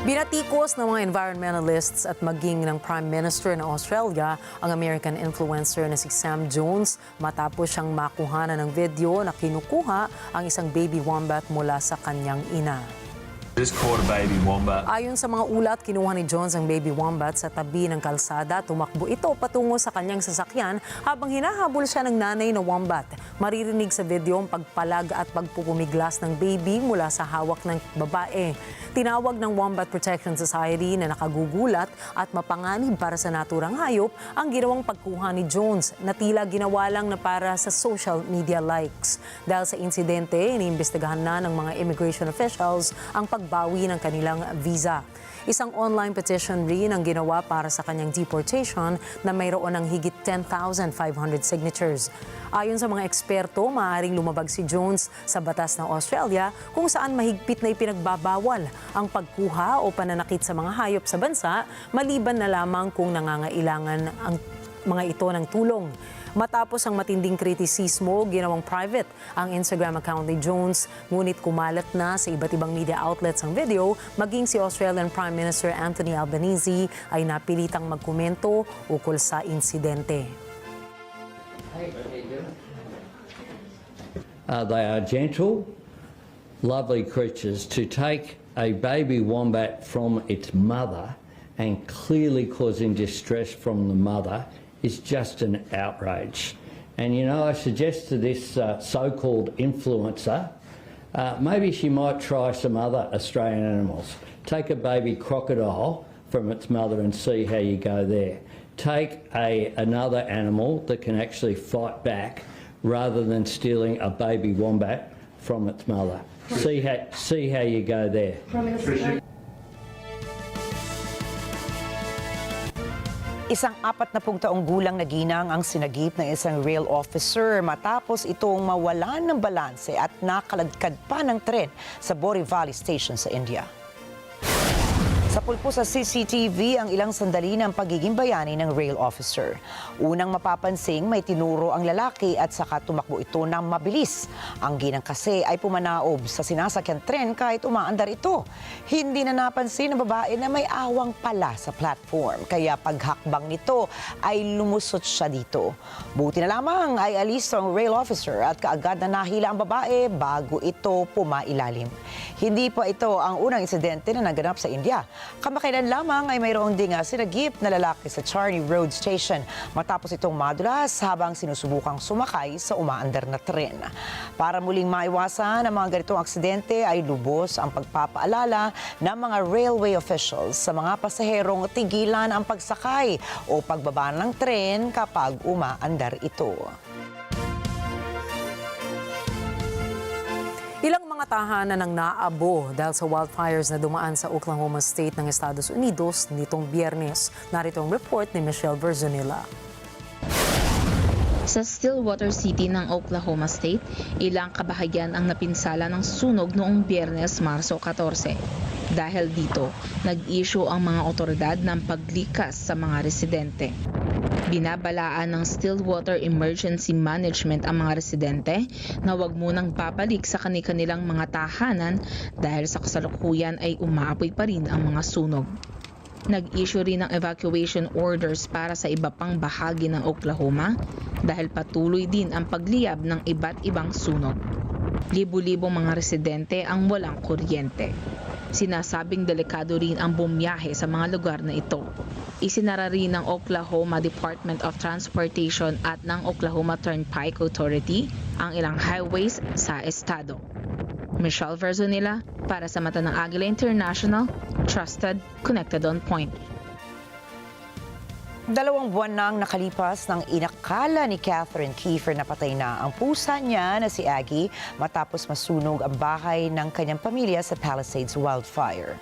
Binatikos ng mga environmentalists at maging ng Prime Minister ng Australia ang American influencer na si Sam Jones matapos siyang makuhanan ng video na kinukuha ang isang baby wombat mula sa kanyang ina. Just caught a baby wombat. Ayon sa mga ulat, kinuha ni Jones ang baby wombat sa tabi ng kalsada. Tumakbo ito patungo sa kanyang sasakyan habang hinahabol siya ng nanay na wombat. Maririnig sa video ang pagpalag at pagpupumiglas ng baby mula sa hawak ng babae. Tinawag ng Wombat Protection Society na nakagugulat at mapanganib para sa naturang hayop ang ginawang pagkuha ni Jones na tila ginawa lang na para sa social media likes. Dahil sa insidente, iniimbestigahan na ng mga immigration officials ang pagbawi ng kanilang visa. Isang online petition rin ang ginawa para sa kanyang deportation na mayroon ng higit 10,500 signatures. Ayon sa mga eksperto, maaaring lumabag si Jones sa batas ng Australia kung saan mahigpit na ipinagbabawal ang pagkuha o pananakit sa mga hayop sa bansa maliban na lamang kung nangangailangan ang mga ito ng tulong. Matapos ang matinding kritisismo, ginawang private ang Instagram account ni Jones, ngunit kumalat na sa iba't ibang media outlets ang video, maging si Australian Prime Minister Anthony Albanese ay napilitang magkomento ukol sa insidente. They are gentle, lovely creatures. To take a baby wombat from its mother and clearly causing distress from the mother is just an outrage. And you know, I suggest to this so-called influencer, maybe she might try some other Australian animals. Take a baby crocodile from its mother and see how you go there. Take another animal that can actually fight back rather than stealing a baby wombat from its mother. See how you go there. Isang 40 taong gulang na ginang ang sinagip ng isang rail officer matapos itong mawalan ng balanse at nakaladkad pa ng tren sa Bori Valley Station sa India. Sa pulpo sa CCTV ang ilang sandali ng pagiging bayani ng rail officer. Unang mapapansing may tinuro ang lalaki at saka tumakbo ito ng mabilis. Ang ginang kasi ay pumanaob sa sinasakyan tren kahit umaandar ito. Hindi na napansin ng babae na may awang pala sa platform. Kaya paghakbang nito ay lumusot siya dito. Buti na lamang ay alis ang rail officer at kaagad na nahila ang babae bago ito pumailalim. Hindi pa ito ang unang insidente na naganap sa India. Kamakailan lamang ay mayroong ding sinagip na lalaki sa Charney Road Station matapos itong madulas habang sinusubukang sumakay sa umaandar na tren. Para muling maiwasan ang mga ganitong aksidente ay lubos ang pagpapaalala ng mga railway officials sa mga pasaherong tigilan ang pagsakay o pagbaba ng tren kapag umaandar ito. Ilang mga tahanan ang naabo dahil sa wildfires na dumaan sa Oklahoma State ng Estados Unidos nitong Biyernes. Narito ang report ni Michelle Verzonilla. Sa Stillwater City ng Oklahoma State, ilang kabahagyan ang napinsala ng sunog noong Biyernes, Marso 14. Dahil dito, nag-issue ang mga otoridad ng paglikas sa mga residente. Binabalaan ng Stillwater Emergency Management ang mga residente na huwag munang babalik sa kanilang mga tahanan dahil sa kasalukuyan ay umaapoy pa rin ang mga sunog. Nag-issue rin ng evacuation orders para sa iba pang bahagi ng Oklahoma dahil patuloy din ang pagliyab ng iba't ibang sunog. Libo-libong mga residente ang walang kuryente. Sinasabing delikado rin ang bumiyahe sa mga lugar na ito. Isinara rin ng Oklahoma Department of Transportation at ng Oklahoma Turnpike Authority ang ilang highways sa estado. Michelle Verzonilla para sa mata ng Agila International, trusted, connected on point. 2 buwan nang nakalipas nang inakala ni Catherine Kiefer na patay na ang pusa niya na si Aggie matapos masunog ang bahay ng kanyang pamilya sa Palisades wildfire.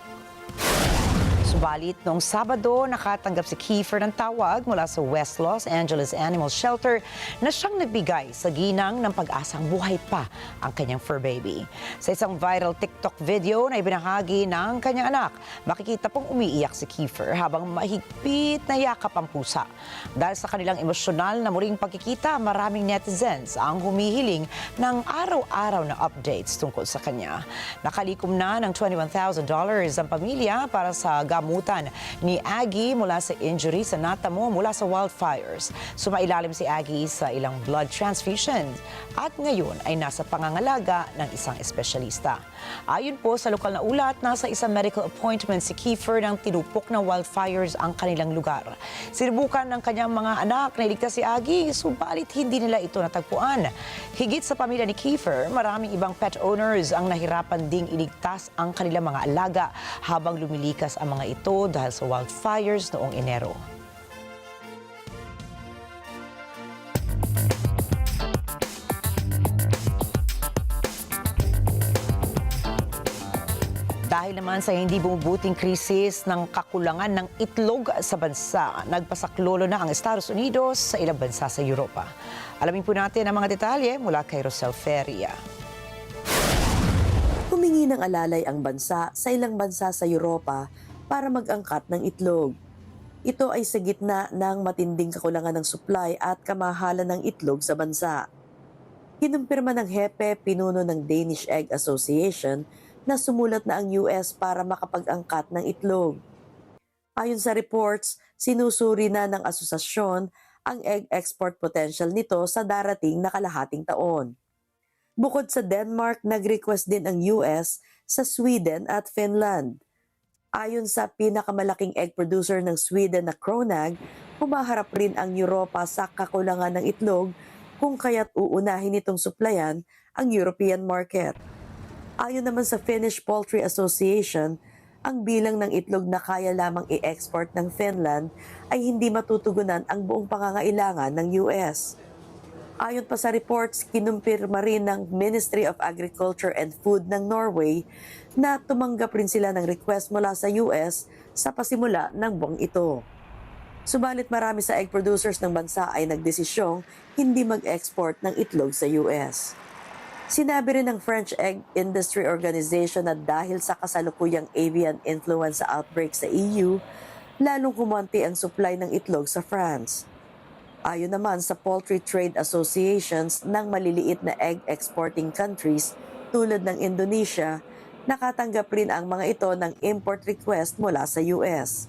Subalit noong Sabado, nakatanggap si Kiefer ng tawag mula sa West Los Angeles Animal Shelter na siyang nagbigay sa ginang ng pag-asang buhay pa ang kanyang fur baby. Sa isang viral TikTok video na ibinahagi ng kanyang anak, makikita pong umiiyak si Kiefer habang mahigpit na yakap ang pusa. Dahil sa kanilang emosyonal na muling pagkikita, maraming netizens ang humihiling ng araw-araw na updates tungkol sa kanya. Nakalikom na ng $21,000 ang pamilya para sa gamutan ni Aggie mula sa injury sa natamo mula sa wildfires. Sumailalim si Aggie sa ilang blood transfusions at ngayon ay nasa pangangalaga ng isang espesyalista. Ayon po sa lokal na ulat, nasa isang medical appointment si Kiefer nang tinupok ng wildfires ang kanilang lugar. Sinubukan ng kanyang mga anak na iligtas si Aggie, subalit hindi nila ito natagpuan. Higit sa pamilya ni Kiefer, maraming ibang pet owners ang nahirapan ding iligtas ang kanilang mga alaga habang lumilikas ang mga ito dahil sa wildfires noong Enero. Dahil naman sa hindi bumubuting krisis ng kakulangan ng itlog sa bansa, nagpasaklolo na ang Estados Unidos sa ilang bansa sa Europa. Alamin po natin ang mga detalye mula kay Rosel Feria. Humingi ng alalay ang bansa sa ilang bansa sa Europa para mag-angkat ng itlog. Ito ay sa gitna ng matinding kakulangan ng supply at kamahalan ng itlog sa bansa. Kinumpirma ng hepe pinuno ng Danish Egg Association na sumulat na ang US para makapag-angkat ng itlog. Ayon sa reports, sinusuri na ng asosasyon ang egg export potential nito sa darating na kalahating taon. Bukod sa Denmark, nag-request din ang US sa Sweden at Finland. Ayon sa pinakamalaking egg producer ng Sweden na Kronag, humaharap rin ang Europa sa kakulangan ng itlog kung kaya't uunahin itong supplyan ang European market. Ayon naman sa Finnish Poultry Association, ang bilang ng itlog na kaya lamang i-export ng Finland ay hindi matutugunan ang buong pangangailangan ng US. Ayon pa sa reports, kinumpirma rin ng Ministry of Agriculture and Food ng Norway na tumanggap rin sila ng request mula sa US sa pasimula ng buwang ito. Subalit marami sa egg producers ng bansa ay nagdesisyong hindi mag-export ng itlog sa US. Sinabi rin ng French Egg Industry Organization na dahil sa kasalukuyang avian influenza outbreak sa EU, lalong kumonti ang supply ng itlog sa France. Ayon naman sa Poultry Trade Associations ng maliliit na egg exporting countries tulad ng Indonesia, nakatanggap rin ang mga ito ng import request mula sa US.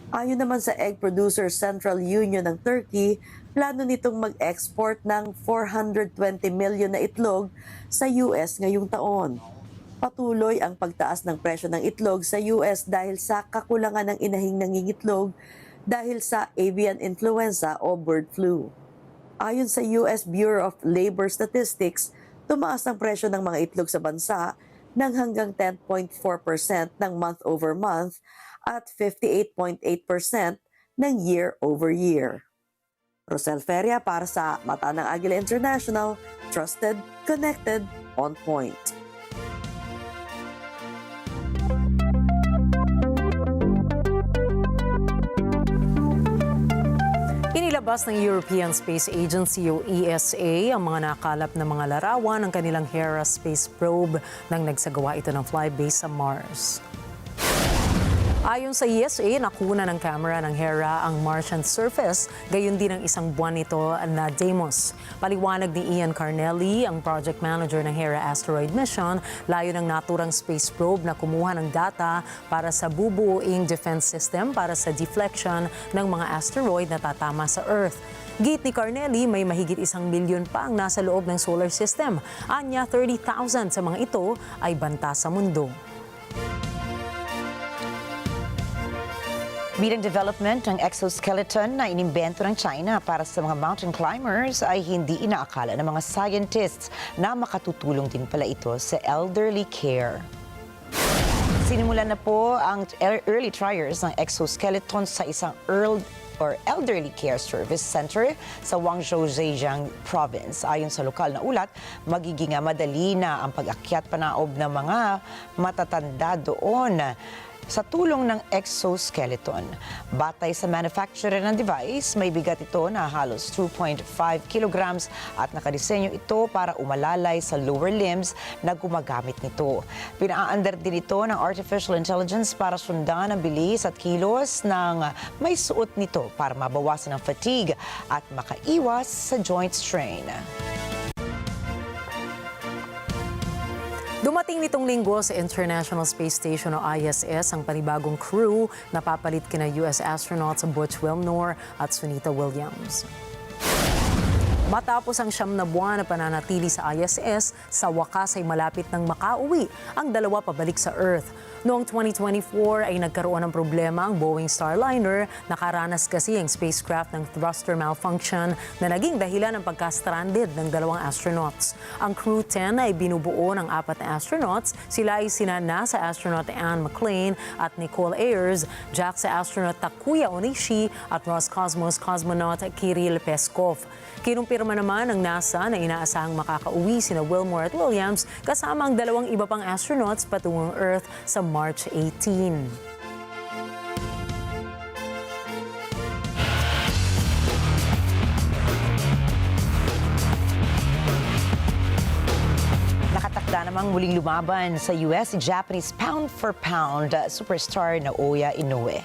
Ayon naman sa Egg Producers Central Union ng Turkey, plano nitong mag-export ng 420 million na itlog sa US ngayong taon. Patuloy ang pagtaas ng presyo ng itlog sa US dahil sa kakulangan ng inahing nangingitlog dahil sa avian influenza o bird flu. Ayon sa US Bureau of Labor Statistics, tumaas ang presyo ng mga itlog sa bansa ng hanggang 10.4% ng month-over-month at 58.8% ng year-over-year. Rosel Feria para sa Mata ng Agila International, trusted, connected, on point. Inilabas ng European Space Agency o ESA ang mga nakalap na mga larawan ng kanilang Hera space probe nang nagsagawa ito ng flybase sa Mars. Ayon sa ESA, nakuna ng camera ng Hera ang Martian surface, gayon din ang isang buwan nito na Deimos. Paliwanag ni Ian Carnelli, ang project manager ng Hera asteroid mission, layo ng naturang space probe na kumuha ng data para sa bubuoing defense system para sa deflection ng mga asteroid na tatama sa Earth. Git ni Carnelli, may mahigit 1 milyon pa ang nasa loob ng solar system. Anya, 30,000 sa mga ito ay banta sa mundo. Bilang development ng exoskeleton na inimbento ng China para sa mga mountain climbers ay hindi inaakala ng mga scientists na makatutulong din pala ito sa elderly care. Sinimulan na po ang early trials ng exoskeleton sa isang Elderly Care Service Center sa Guangzhou, Zhejiang Province. Ayon sa lokal na ulat, magiging madali na ang pag-akyat panaob ng mga matatanda doon sa tulong ng exoskeleton. Batay sa manufacturer ng device, may bigat ito na halos 2.5 kilograms at nakadisenyo ito para umalalay sa lower limbs na gumagamit nito. Pinaaandar din ito ng artificial intelligence para sundan ang bilis at kilos ng may suot nito para mabawasan ang fatigue at makaiwas sa joint strain. Dumating nitong linggo sa International Space Station o ISS ang panibagong crew na papalit kina US astronauts Butch Wilmore at Sunita Williams. Matapos ang 9 na buwan na pananatili sa ISS, sa wakas ay malapit nang makauwi ang dalawa pabalik sa Earth. Noong 2024 ay nagkaroon ng problema ang Boeing Starliner. Nakaranas kasi ang spacecraft ng thruster malfunction na naging dahilan ng pagka-stranded ng dalawang astronauts. Ang Crew 10 ay binubuo ng 4 na astronauts. Sila ay sina NASA astronaut Anne McClain at Nicole Ayers, JAXA astronaut Takuya Onishi at Roscosmos cosmonaut Kirill Peskov. Kinumpirma naman ng NASA na inaasahang makakauwi sina Wilmore at Williams kasama ang dalawang iba pang astronauts patungong Earth sa March 18. Nakatakda namang muling lumaban sa US si Japanese pound-for-pound superstar na Oya Inoue.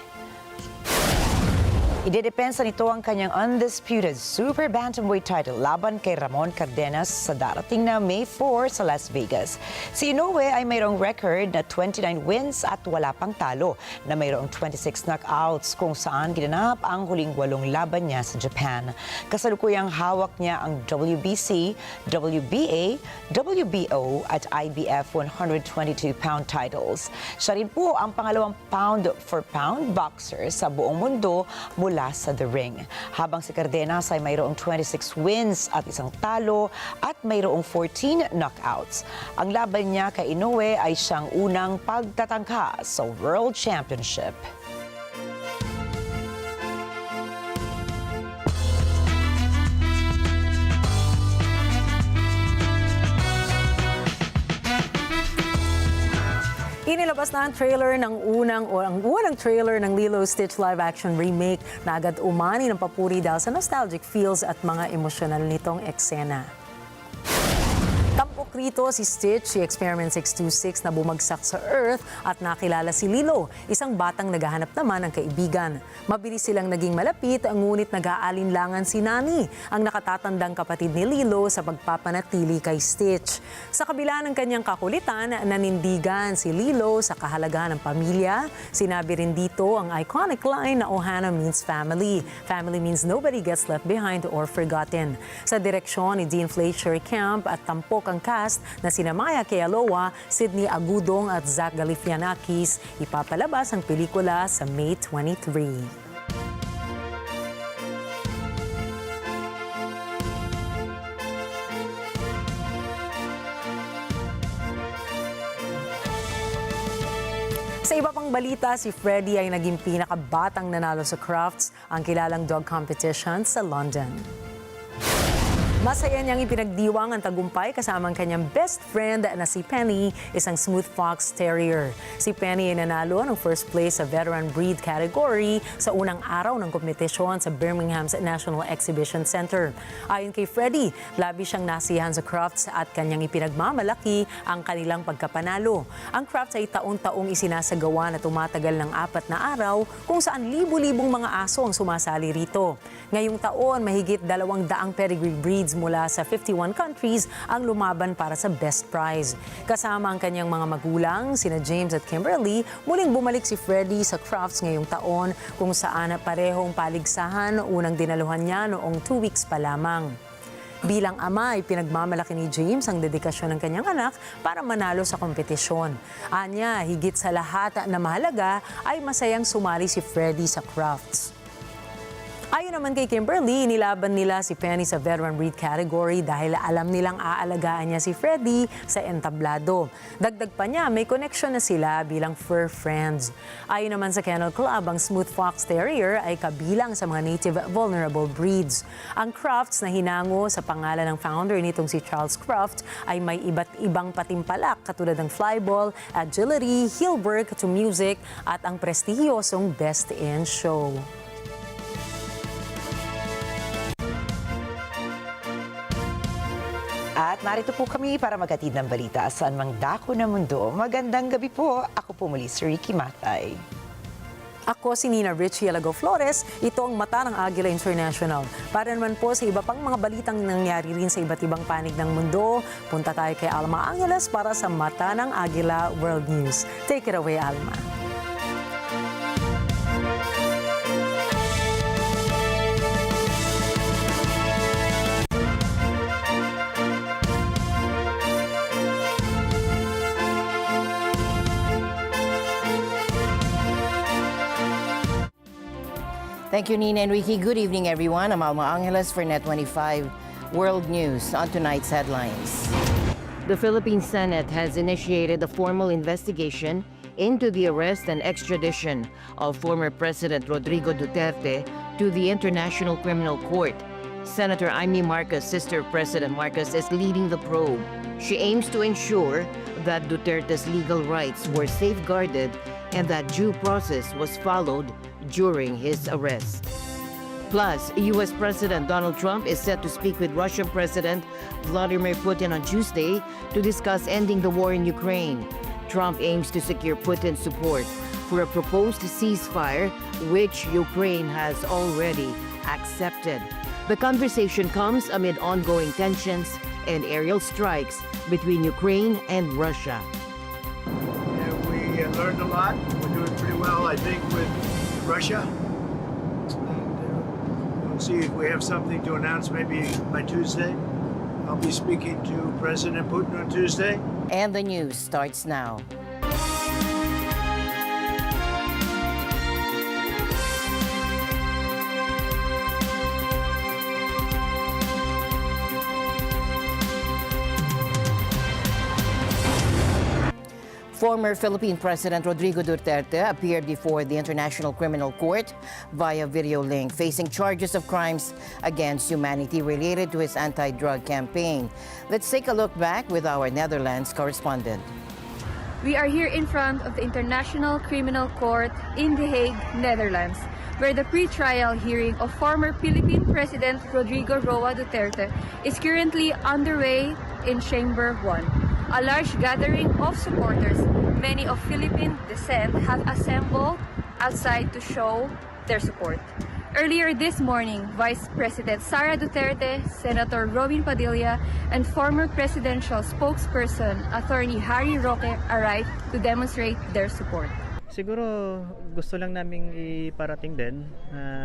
Idedepensa nito ang kanyang undisputed super bantamweight title laban kay Ramon Cardenas sa darating na May 4 sa Las Vegas. Si Inoue ay mayroong record na 29 wins at wala pang talo na mayroong 26 knockouts kung saan ginanap ang huling 8 laban niya sa Japan. Kasalukuyang hawak niya ang WBC, WBA, WBO at IBF 122-pound titles. Siya rin po ang pangalawang pound-for-pound boxer sa buong mundo mula sa the ring. Habang si Cardenas ay mayroong 26 wins at 1 talo at mayroong 14 knockouts. Ang laban niya kay Inoue ay siyang unang pagtatangka sa World Championship. Inilabas na ang trailer ng unang trailer ng Lilo Stitch live-action remake na agad umani ng papuri dahil sa nostalgic feels at mga emosyonal nitong eksena. Tampok rito si Stitch, si Experiment 626 na bumagsak sa Earth at nakilala si Lilo, isang batang naghahanap naman ng kaibigan. Mabilis silang naging malapit, ngunit nag-aalinlangan si Nani, ang nakatatandang kapatid ni Lilo sa pagpapanatili kay Stitch. Sa kabila ng kanyang kakulitan, nanindigan si Lilo sa kahalagahan ng pamilya. Sinabi rin dito ang iconic line na Ohana means family. Family means nobody gets left behind or forgotten. Sa direksyon ni Dean Fleischer Camp at tampok ang cast na sina Maya Kealoha, Sydney Agudong at Zach Galifianakis, ipapalabas ang pelikula sa May 23. Sa iba pang balita, si Freddy ay naging pinakabatang nanalo sa Crafts, ang kilalang dog competition sa London. Masaya niyang ipinagdiwang ang tagumpay kasama ang kanyang best friend na si Penny, isang smooth fox terrier. Si Penny ay nanalo ng first place sa veteran breed category sa unang araw ng kompetisyon sa Birmingham's National Exhibition Center. Ayon kay Freddy, labi siyang nasiyahan sa Crafts at kanyang ipinagmamalaki ang kanilang pagkapanalo. Ang Crafts ay taon-taong isinasagawa na tumatagal ng 4 na araw kung saan libu-libong mga aso ang sumasali rito. Ngayong taon, mahigit 200 pedigree breeds mula sa 51 countries ang lumaban para sa best prize. Kasama ang kanyang mga magulang, sina James at Kimberly, muling bumalik si Freddy sa Crafts ngayong taon kung saan parehong paligsahan unang dinaluhan niya noong 2 weeks pa lamang. Bilang ama ay pinagmamalaki ni James ang dedikasyon ng kanyang anak para manalo sa kompetisyon. Anya, higit sa lahat na mahalaga ay masayang sumali si Freddy sa Crafts. Ayon naman kay Kimberly, inilaban nila si Penny sa veteran breed category dahil alam nilang aalagaan niya si Freddy sa entablado. Dagdag pa niya, may connection na sila bilang fur friends. Ayon naman sa Kennel Club, ang Smooth Fox Terrier ay kabilang sa mga native vulnerable breeds. Ang Crufts na hinango sa pangalan ng founder nitong si Charles Cruft ay may iba't ibang patimpalak katulad ng flyball, agility, heelwork to music at ang prestihiyosong Best in Show. At narito po kami para maghatid ng balita saan mang dako ng mundo. Magandang gabi po. Ako po muli si Ricky Matay. Ako si Nina Richie Alago Flores, ito ang mata ng Agila International. Para naman po sa iba pang mga balitang nangyari rin sa iba't ibang panig ng mundo, punta tayo kay Alma Angeles para sa mata ng Agila World News. Take it away, Alma. Thank you, Nina Enrique. Good evening, everyone. I'm Alma Angeles for NET25 World News. On tonight's headlines. The Philippine Senate has initiated a formal investigation into the arrest and extradition of former President Rodrigo Duterte to the International Criminal Court. Senator Amy Marcos, sister of President Marcos, is leading the probe. She aims to ensure that Duterte's legal rights were safeguarded and that due process was followed during his arrest. Plus, U.S. President Donald Trump is set to speak with Russian President Vladimir Putin on Tuesday to discuss ending the war in Ukraine. Trump aims to secure Putin's support for a proposed ceasefire, which Ukraine has already accepted. The conversation comes amid ongoing tensions and aerial strikes between Ukraine and Russia. We learned a lot. We're doing pretty well, I think, with Russia. And we'll see if we have something to announce maybe by Tuesday. I'll be speaking to President Putin on Tuesday. And the news starts now. Former Philippine President Rodrigo Duterte appeared before the International Criminal Court via video link, facing charges of crimes against humanity related to his anti-drug campaign. Let's take a look back with our Netherlands correspondent. We are here in front of the International Criminal Court in The Hague, Netherlands, where the pre-trial hearing of former Philippine President Rodrigo Roa Duterte is currently underway in Chamber 1. A large gathering of supporters, many of Philippine descent, have assembled outside to show their support. Earlier this morning, Vice President Sara Duterte, Senator Robin Padilla, and former presidential spokesperson Attorney Harry Roque arrived to demonstrate their support. Siguro gusto lang naming iparating din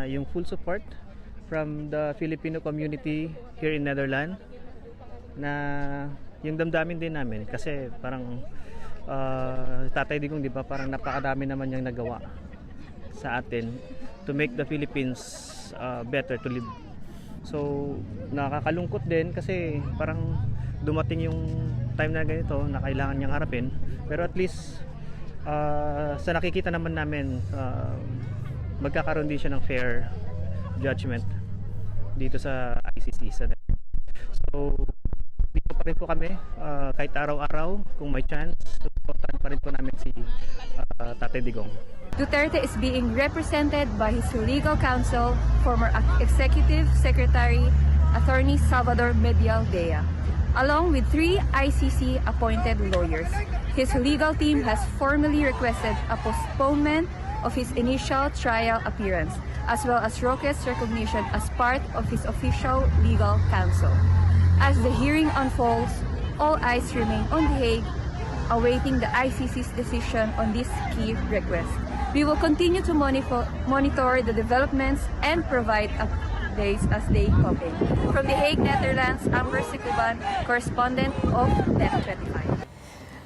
yung full support from the Filipino community here in Netherlands na yung damdamin din namin kasi parang Tatay Digong, di ba, parang napakadami naman niyang nagawa sa atin to make the Philippines better to live. So nakakalungkot din kasi parang dumating yung time na ganito na kailangan niyang harapin, pero at least sa nakikita naman namin magkakaroon din siya ng fair judgment dito sa ICC. So dito pa rin po kami kahit araw-araw kung may chance, supportan pa rin po namin si Tatay Digong. Duterte is being represented by his legal counsel, former Executive Secretary Attorney Salvador Medialdea, along with 3 ICC-appointed lawyers. His legal team has formally requested a postponement of his initial trial appearance, as well as Roque's recognition as part of his official legal counsel. As the hearing unfolds, all eyes remain on The Hague, awaiting the ICC's decision on this key request. We will continue to monitor the developments and provide updates as they come in. From The Hague, Netherlands, Amber Sicuban, correspondent of NET25.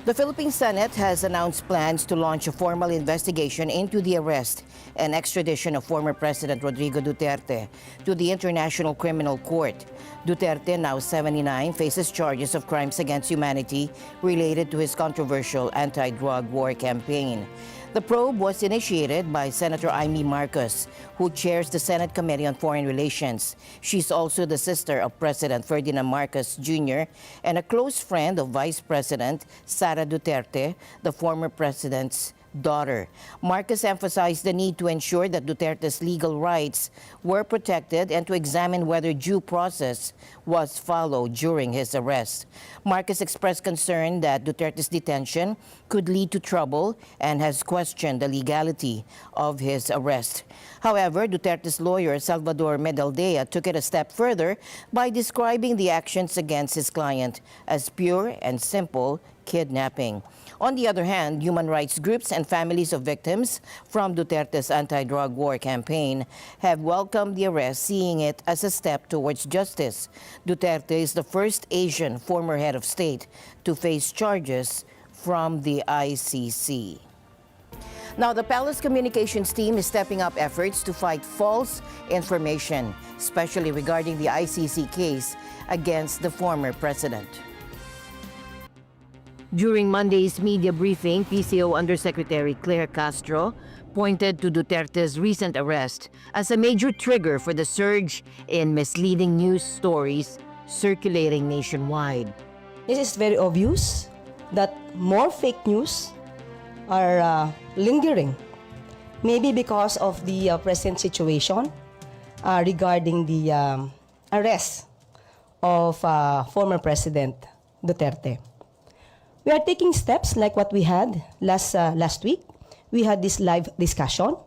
The Philippine Senate has announced plans to launch a formal investigation into the arrest and extradition of former President Rodrigo Duterte to the International Criminal Court. Duterte, now 79, faces charges of crimes against humanity related to his controversial anti-drug war campaign. The probe was initiated by Senator Amy Marcos, who chairs the Senate Committee on Foreign Relations. She's also the sister of President Ferdinand Marcos Jr. and a close friend of Vice President Sara Duterte, the former president's daughter. Marcos emphasized the need to ensure that Duterte's legal rights were protected and to examine whether due process was followed during his arrest. Marcos expressed concern that Duterte's detention could lead to trouble and has questioned the legality of his arrest. However, Duterte's lawyer, Salvador Medaldea, took it a step further by describing the actions against his client as pure and simple kidnapping. On the other hand, human rights groups and families of victims from Duterte's anti-drug war campaign have welcomed the arrest, seeing it as a step towards justice. Duterte is the first Asian former head of state to face charges from the ICC. Now, the Palace Communications team is stepping up efforts to fight false information, especially regarding the ICC case against the former president. During Monday's media briefing, PCO Undersecretary Claire Castro pointed to Duterte's recent arrest as a major trigger for the surge in misleading news stories circulating nationwide. It is very obvious that more fake news are lingering, maybe because of the present situation regarding the arrest of former President Duterte. We are taking steps like what we had last week. We had this live discussion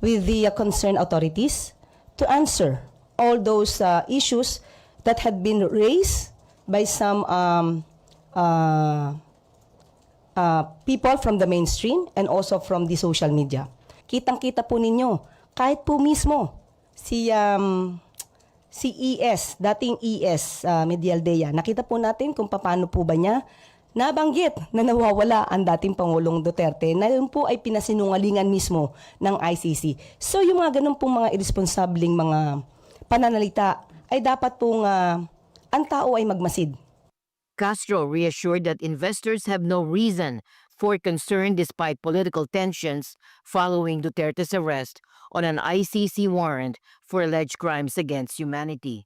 with the concerned authorities to answer all those issues that had been raised by some people from the mainstream and also from the social media. Kitang-kita po ninyo, kahit po mismo si ES, dating ES, Medialdea, nakita po natin kung paano po ba niya nabanggit na nawawala ang dating Pangulong Duterte na yun po ay pinasinungalingan mismo ng ICC. So yung mga ganun pong mga irresponsableng mga pananalita ay dapat pong ang tao ay magmasid. Castro reassured that investors have no reason for concern despite political tensions following Duterte's arrest on an ICC warrant for alleged crimes against humanity.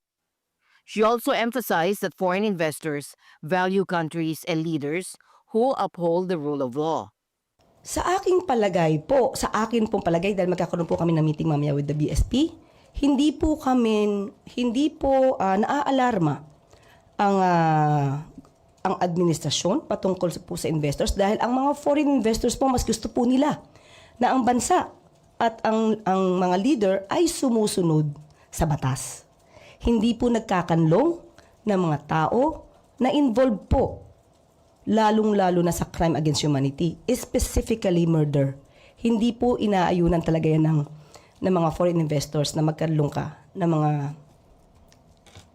She also emphasized that foreign investors value countries and leaders who uphold the rule of law. Sa aking palagay po, sa akin pong palagay, dahil magkakaroon po kami ng meeting mamaya with the BSP, hindi po naaalarma ang administrasyon patungkol po sa investors dahil ang mga foreign investors po mas gusto po nila na ang bansa at ang mga leader ay sumusunod sa batas. Hindi po nagkakanlong ng mga tao na involved po, lalong-lalo na sa crime against humanity, specifically murder. Hindi po inaayunan talaga yan ng mga foreign investors na magkanlong ka ng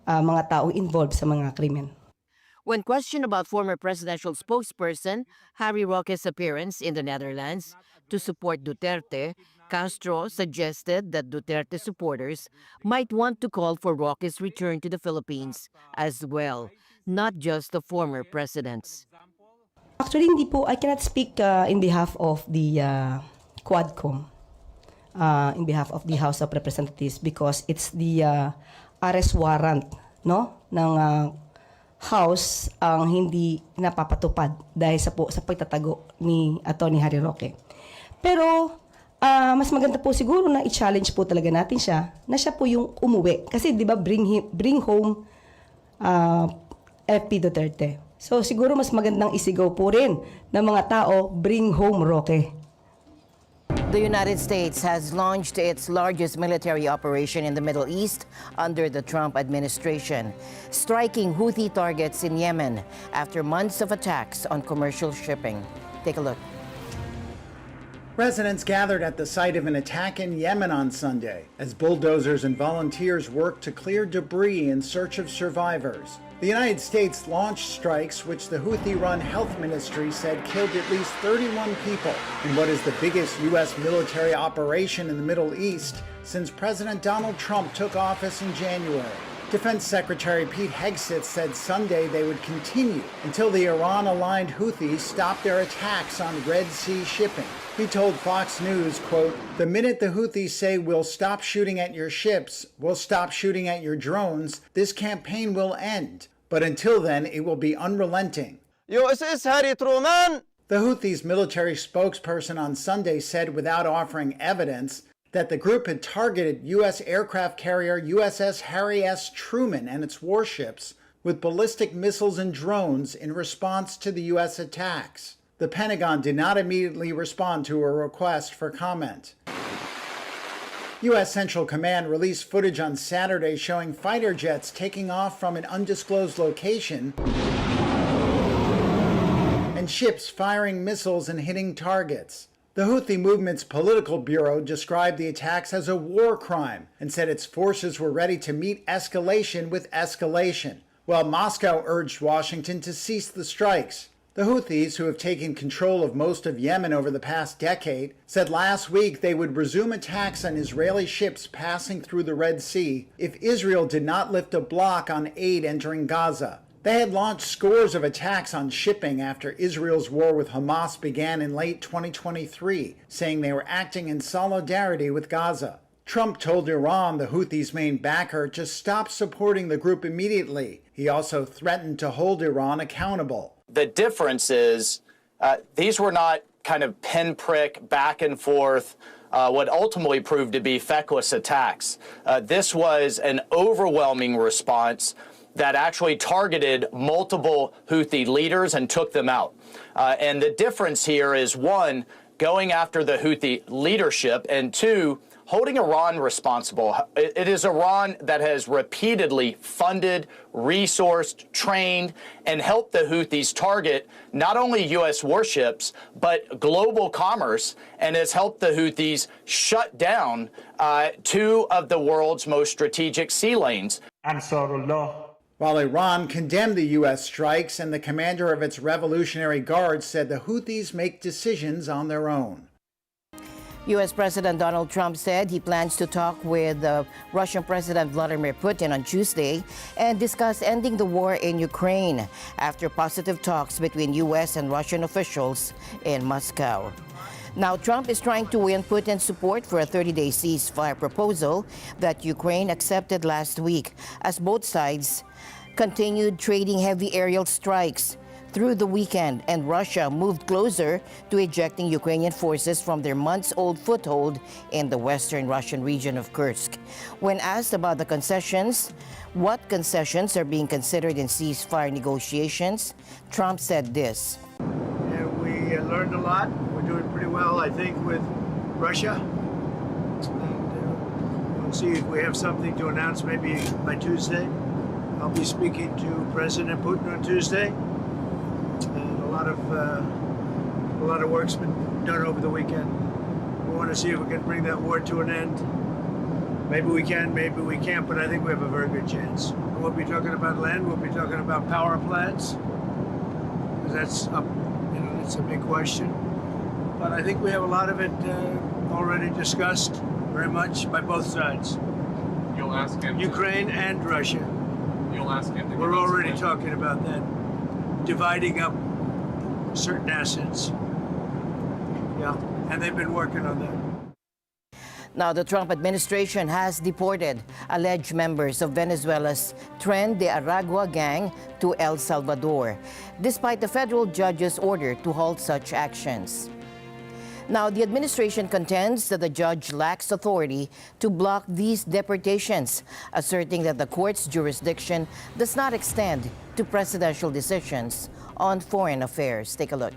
mga tao involved sa mga krimen. When questioned about former presidential spokesperson Harry Roque's appearance in the Netherlands to support Duterte, Castro suggested that Duterte supporters might want to call for Roque's return to the Philippines as well, not just the former presidents. Actually, hindi po, I cannot speak in behalf of the Quadcom, in behalf of the House of Representatives because it's the arrest warrant ng House ang hindi napapatupad dahil sa pagtatago ni Atty. Harry Roque. Pero mas maganda po siguro na i-challenge po talaga natin siya na siya po yung umuwi. Kasi di ba bring home FP Duterte. So siguro mas magandang isigaw po rin ng mga tao, bring home Roque. The United States has launched its largest military operation in the Middle East under the Trump administration, striking Houthi targets in Yemen after months of attacks on commercial shipping. Take a look. Residents gathered at the site of an attack in Yemen on Sunday as bulldozers and volunteers worked to clear debris in search of survivors. The United States launched strikes which the Houthi-run health ministry said killed at least 31 people in what is the biggest U.S. military operation in the Middle East since President Donald Trump took office in January. Defense Secretary Pete Hegseth said Sunday they would continue until the Iran-aligned Houthis stopped their attacks on Red Sea shipping. He told Fox News, quote, "The minute the Houthis say we'll stop shooting at your ships, we'll stop shooting at your drones, this campaign will end. But until then, it will be unrelenting." USS Harry Truman! The Houthis' military spokesperson on Sunday said without offering evidence that the group had targeted U.S. aircraft carrier USS Harry S. Truman and its warships with ballistic missiles and drones in response to the U.S. attacks. The Pentagon did not immediately respond to a request for comment. U.S. Central Command released footage on Saturday showing fighter jets taking off from an undisclosed location and ships firing missiles and hitting targets. The Houthi movement's political bureau described the attacks as a war crime and said its forces were ready to meet escalation with escalation, while Moscow urged Washington to cease the strikes. The Houthis, who have taken control of most of Yemen over the past decade, said last week they would resume attacks on Israeli ships passing through the Red Sea if Israel did not lift a block on aid entering Gaza. They had launched scores of attacks on shipping after Israel's war with Hamas began in late 2023, saying they were acting in solidarity with Gaza. Trump told Iran, the Houthis' main backer, to stop supporting the group immediately. He also threatened to hold Iran accountable. The difference is these were not kind of pinprick, back and forth, what ultimately proved to be feckless attacks. This was an overwhelming response that actually targeted multiple Houthi leaders and took them out. And the difference here is, one, going after the Houthi leadership, and two, holding Iran responsible. It is Iran that has repeatedly funded, resourced, trained, and helped the Houthis target not only U.S. warships, but global commerce, and has helped the Houthis shut down two of the world's most strategic sea lanes. While Iran condemned the U.S. strikes and the commander of its Revolutionary Guard said the Houthis make decisions on their own. U.S. President Donald Trump said he plans to talk with Russian President Vladimir Putin on Tuesday and discuss ending the war in Ukraine after positive talks between U.S. and Russian officials in Moscow. Now, Trump is trying to win Putin's support for a 30-day ceasefire proposal that Ukraine accepted last week as both sides continued trading heavy aerial strikes through the weekend, and Russia moved closer to ejecting Ukrainian forces from their months-old foothold in the western Russian region of Kursk. When asked about the concessions, what concessions are being considered in ceasefire negotiations, Trump said this. We learned a lot. We're doing pretty well, I think, with Russia. And we'll see if we have something to announce maybe by Tuesday. I'll be speaking to President Putin on Tuesday. And a lot of work's been done over the weekend. We want to see if we can bring that war to an end. Maybe we can, maybe we can't, but I think we have a very good chance. We'll be talking about land. We'll be talking about power plants, because that's up. It's a big question. But I think we have a lot of it already discussed very much by both sides. You'll ask him. Ukraine and Russia. You'll ask him. We're already talking about that, dividing up certain assets. Yeah, and they've been working on that. Now, the Trump administration has deported alleged members of Venezuela's Tren de Aragua gang to El Salvador, despite the federal judge's order to halt such actions. Now, the administration contends that the judge lacks authority to block these deportations, asserting that the court's jurisdiction does not extend to presidential decisions on foreign affairs. Take a look.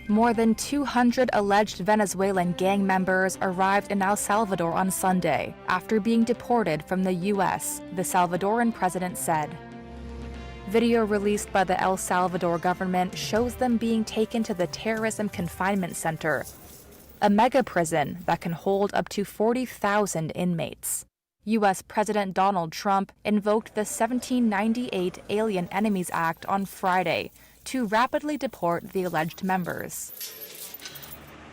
More than 200 alleged Venezuelan gang members arrived in El Salvador on Sunday after being deported from the U.S., the Salvadoran president said. Video released by the El Salvador government shows them being taken to the Terrorism Confinement Center, a mega prison that can hold up to 40,000 inmates. U.S. President Donald Trump invoked the 1798 Alien Enemies Act on Friday to rapidly deport the alleged members.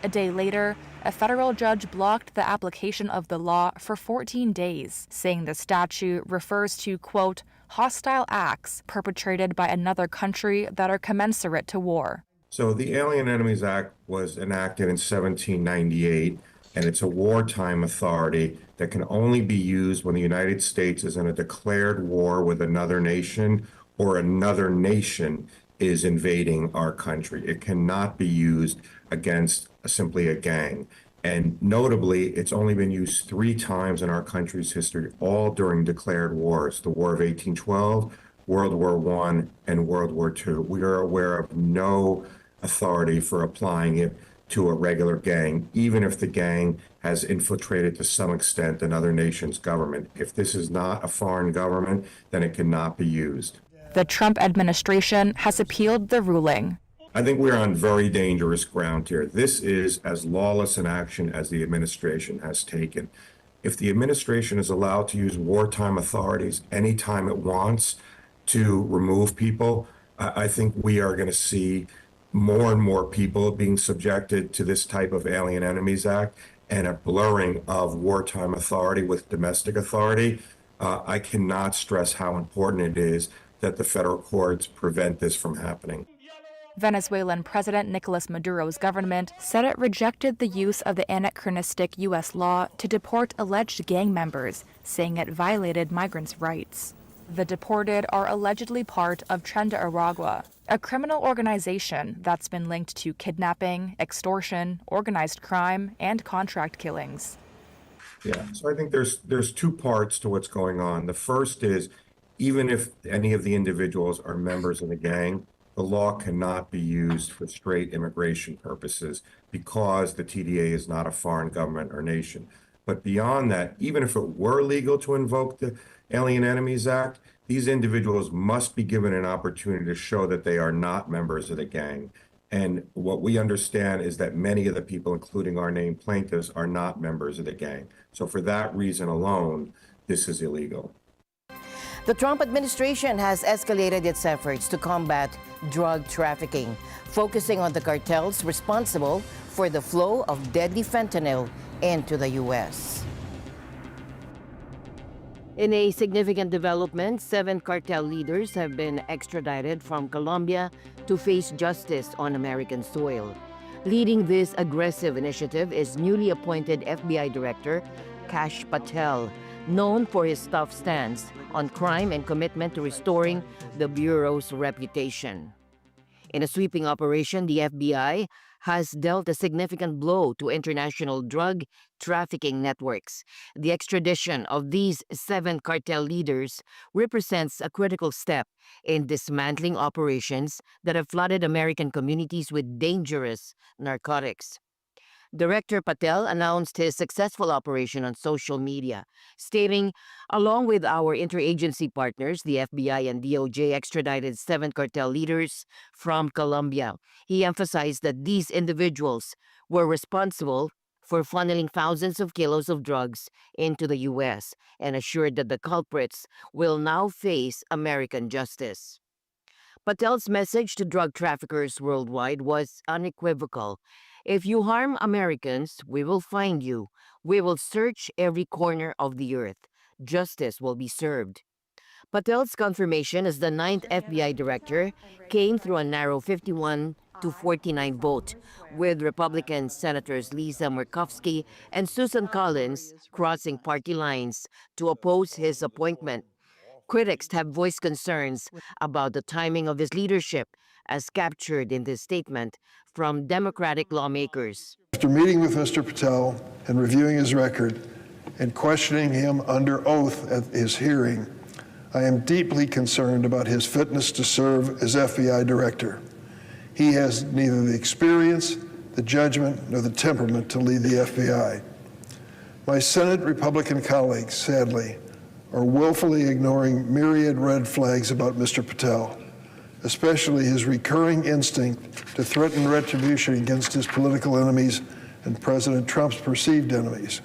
A day later, a federal judge blocked the application of the law for 14 days, saying the statute refers to, quote, hostile acts perpetrated by another country that are commensurate to war. So the Alien Enemies Act was enacted in 1798, and it's a wartime authority that can only be used when the United States is in a declared war with another nation or another nation is invading our country. It cannot be used against simply a gang. And notably, it's only been used 3 times in our country's history, all during declared wars: the War of 1812, World War I, and World War II. We are aware of no authority for applying it to a regular gang, even if the gang has infiltrated to some extent another nation's government. If this is not a foreign government, then it cannot be used. The Trump administration has appealed the ruling. I think we're on very dangerous ground here. This is as lawless an action as the administration has taken. If the administration is allowed to use wartime authorities anytime it wants to remove people, I think we are going to see more and more people being subjected to this type of Alien Enemies Act and a blurring of wartime authority with domestic authority. I cannot stress how important it is that the federal courts prevent this from happening. Venezuelan President Nicolas Maduro's government said it rejected the use of the anachronistic U.S. law to deport alleged gang members, saying it violated migrants' rights. The deported are allegedly part of Tren de Aragua, a criminal organization that's been linked to kidnapping, extortion, organized crime, and contract killings. Yeah, so I think there's 2 parts to what's going on. The first is, even if any of the individuals are members of the gang, the law cannot be used for straight immigration purposes because the TDA is not a foreign government or nation. But beyond that, even if it were legal to invoke the Alien Enemies Act, these individuals must be given an opportunity to show that they are not members of the gang. And what we understand is that many of the people, including our named plaintiffs, are not members of the gang. So for that reason alone, this is illegal. The Trump administration has escalated its efforts to combat drug trafficking, focusing on the cartels responsible for the flow of deadly fentanyl into the U.S. In a significant development, 7 cartel leaders have been extradited from Colombia to face justice on American soil. Leading this aggressive initiative is newly appointed FBI Director Kash Patel, known for his tough stance on crime and commitment to restoring the Bureau's reputation. In a sweeping operation, the FBI has dealt a significant blow to international drug trafficking networks. The extradition of these 7 cartel leaders represents a critical step in dismantling operations that have flooded American communities with dangerous narcotics. Director Patel announced his successful operation on social media, stating, "Along with our interagency partners, the FBI and DOJ extradited 7 cartel leaders from Colombia." He emphasized that these individuals were responsible for funneling thousands of kilos of drugs into the U.S. and assured that the culprits will now face American justice. Patel's message to drug traffickers worldwide was unequivocal. "If you harm Americans, we will find you. We will search every corner of the earth. Justice will be served." Patel's confirmation as the 9th FBI director came through a narrow 51-49 vote, with Republican Senators Lisa Murkowski and Susan Collins crossing party lines to oppose his appointment. Critics have voiced concerns about the timing of his leadership, as captured in this statement from Democratic lawmakers. After meeting with Mr. Patel and reviewing his record and questioning him under oath at his hearing, I am deeply concerned about his fitness to serve as FBI director. He has neither the experience, the judgment, nor the temperament to lead the FBI. My Senate Republican colleagues, sadly, are willfully ignoring myriad red flags about Mr. Patel, especially his recurring instinct to threaten retribution against his political enemies and President Trump's perceived enemies.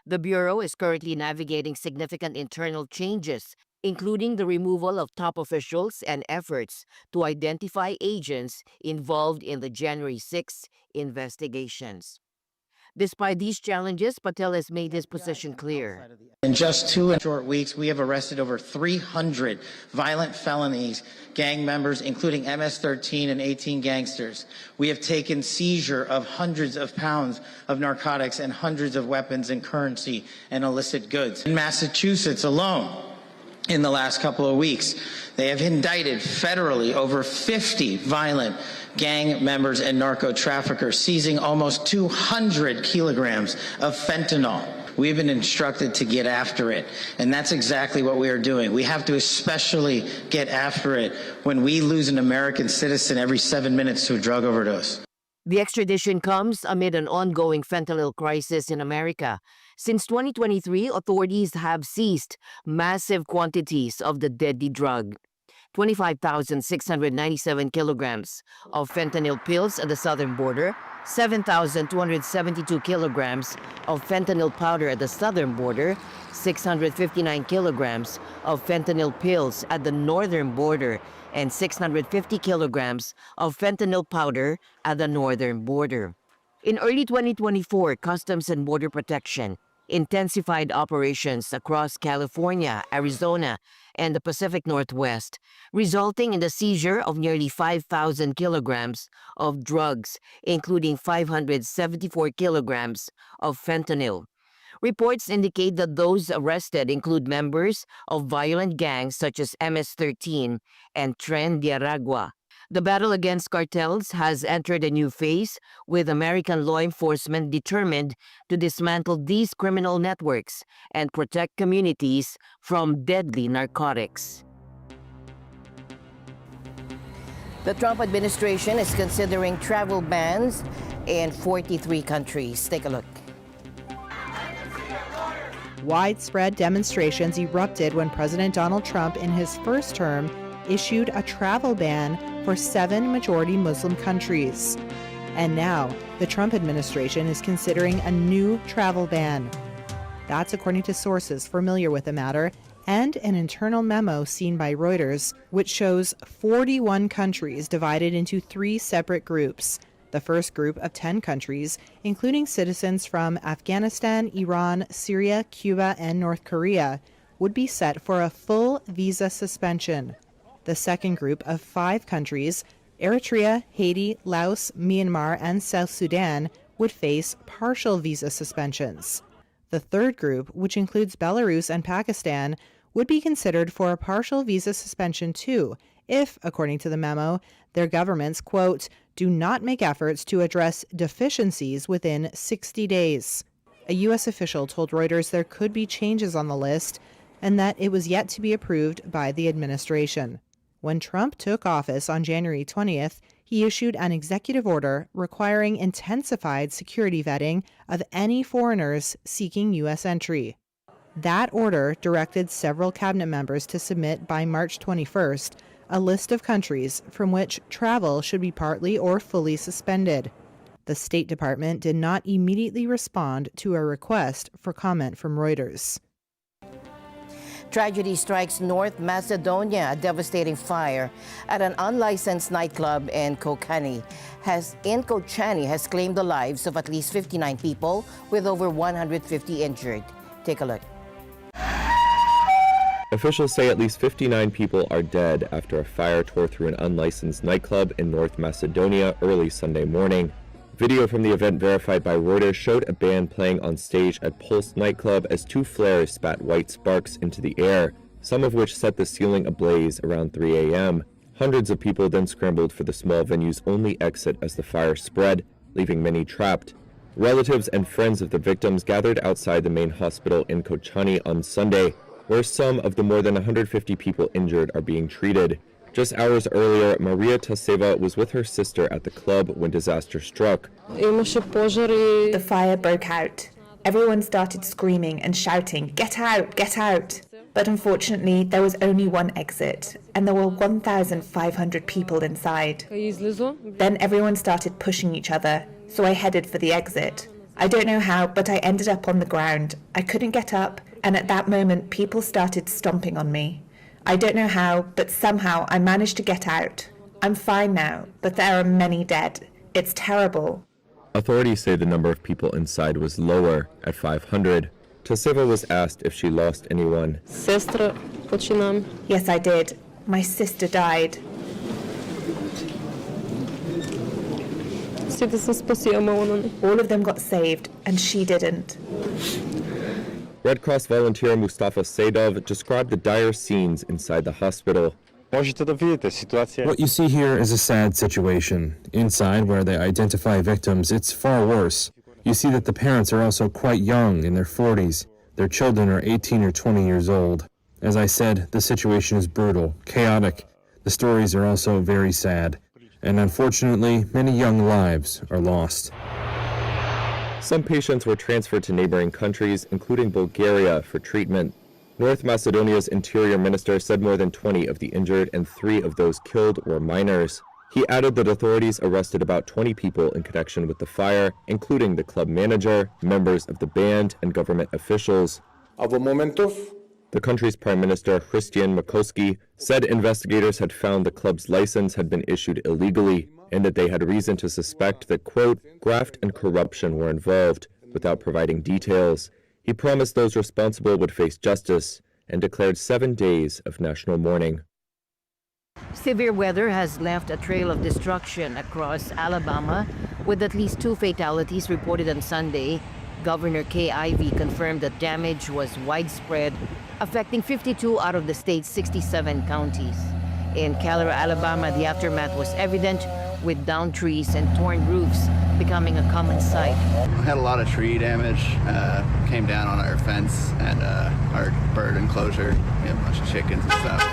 The Bureau is currently navigating significant internal changes, including the removal of top officials and efforts to identify agents involved in the January 6 investigations. Despite these challenges, Patel has made his position clear. In just 2 short weeks, we have arrested over 300 violent felonies, gang members, including MS-13 and 18 gangsters. We have taken seizure of hundreds of pounds of narcotics and hundreds of weapons and currency and illicit goods. In Massachusetts alone, in the last couple of weeks, they have indicted federally over 50 violent gang members and narco traffickers, seizing almost 200 kilograms of fentanyl. We've been instructed to get after it, and that's exactly what we are doing. We have to especially get after it when we lose an American citizen every 7 minutes to a drug overdose. The extradition comes amid an ongoing fentanyl crisis in America. Since 2023, authorities have seized massive quantities of the deadly drug. 25,697 kilograms of fentanyl pills at the southern border, 7,272 kilograms of fentanyl powder at the southern border, 659 kilograms of fentanyl pills at the northern border, and 650 kilograms of fentanyl powder at the northern border. In early 2024, Customs and Border Protection intensified operations across California, Arizona, and the Pacific Northwest, resulting in the seizure of nearly 5,000 kilograms of drugs, including 574 kilograms of fentanyl. Reports indicate that those arrested include members of violent gangs such as MS-13 and Tren de Aragua. The battle against cartels has entered a new phase, with American law enforcement determined to dismantle these criminal networks and protect communities from deadly narcotics. The Trump administration is considering travel bans in 43 countries. Take a look. Widespread demonstrations erupted when President Donald Trump, in his first term, issued a travel ban for 7 majority Muslim countries. And now, the Trump administration is considering a new travel ban. That's according to sources familiar with the matter and an internal memo seen by Reuters, which shows 41 countries divided into 3 separate groups. The first group of 10 countries, including citizens from Afghanistan, Iran, Syria, Cuba, and North Korea, would be set for a full visa suspension. The second group of 5 countries, Eritrea, Haiti, Laos, Myanmar, and South Sudan, would face partial visa suspensions. The third group, which includes Belarus and Pakistan, would be considered for a partial visa suspension too, if, according to the memo, their governments, quote, do not make efforts to address deficiencies within 60 days. A U.S. official told Reuters there could be changes on the list and that it was yet to be approved by the administration. When Trump took office on January 20th, he issued an executive order requiring intensified security vetting of any foreigners seeking U.S. entry. That order directed several cabinet members to submit by March 21st a list of countries from which travel should be partly or fully suspended. The State Department did not immediately respond to a request for comment from Reuters. Tragedy strikes North Macedonia. A devastating fire at an unlicensed nightclub in Kočani has claimed the lives of at least 59 people, with over 150 injured. Take a look. Officials say at least 59 people are dead after a fire tore through an unlicensed nightclub in North Macedonia early Sunday morning. Video from the event verified by Reuters showed a band playing on stage at Pulse nightclub as 2 flares spat white sparks into the air, some of which set the ceiling ablaze around 3 a.m. Hundreds of people then scrambled for the small venue's only exit as the fire spread, leaving many trapped. Relatives and friends of the victims gathered outside the main hospital in Kočani on Sunday, where some of the more than 150 people injured are being treated. Just hours earlier, Maria Taseva was with her sister at the club when disaster struck. The fire broke out. Everyone started screaming and shouting, "Get out, get out!" But unfortunately, there was only one exit, and there were 1,500 people inside. Then everyone started pushing each other, so I headed for the exit. I don't know how, but I ended up on the ground. I couldn't get up, and at that moment, people started stomping on me. I don't know how, but somehow I managed to get out. I'm fine now, but there are many dead. It's terrible. Authorities say the number of people inside was lower, at 500. Taseva was asked if she lost anyone. Sestra, починам. Yes, I did. My sister died. All of them got saved, and she didn't. Red Cross volunteer Mustafa Seydov described the dire scenes inside the hospital. What you see here is a sad situation. Inside, where they identify victims, it's far worse. You see that the parents are also quite young, in their 40s. Their children are 18 or 20 years old. As I said, the situation is brutal, chaotic. The stories are also very sad. And unfortunately, many young lives are lost. Some patients were transferred to neighboring countries, including Bulgaria, for treatment. North Macedonia's interior minister said more than 20 of the injured and 3 of those killed were minors. He added that authorities arrested about 20 people in connection with the fire, including the club manager, members of the band, and government officials. The country's Prime Minister, Christian Mikoski, said investigators had found the club's license had been issued illegally and that they had reason to suspect that, quote, graft and corruption were involved, without providing details. He promised those responsible would face justice and declared 7 days of national mourning. Severe weather has left a trail of destruction across Alabama, with at least 2 fatalities reported on Sunday. Governor Kay Ivey confirmed that damage was widespread, affecting 52 out of the state's 67 counties. In Keller, Alabama, the aftermath was evident, with downed trees and torn roofs becoming a common sight. We had a lot of tree damage, came down on our fence and our bird enclosure. We have a bunch of chickens and stuff.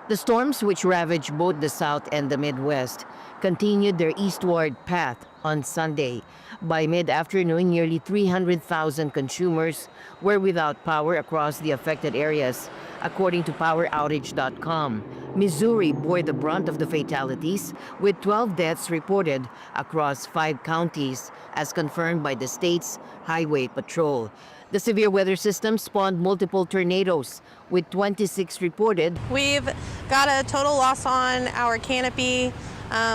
The storms, which ravaged both the South and the Midwest, continued their eastward path on Sunday. By mid-afternoon, nearly 300,000 consumers were without power across the affected areas, according to PowerOutage.com. Missouri bore the brunt of the fatalities, with 12 deaths reported across 5 counties, as confirmed by the state's Highway Patrol. The severe weather system spawned multiple tornadoes, with 26 reported. We've got a total loss on our canopy.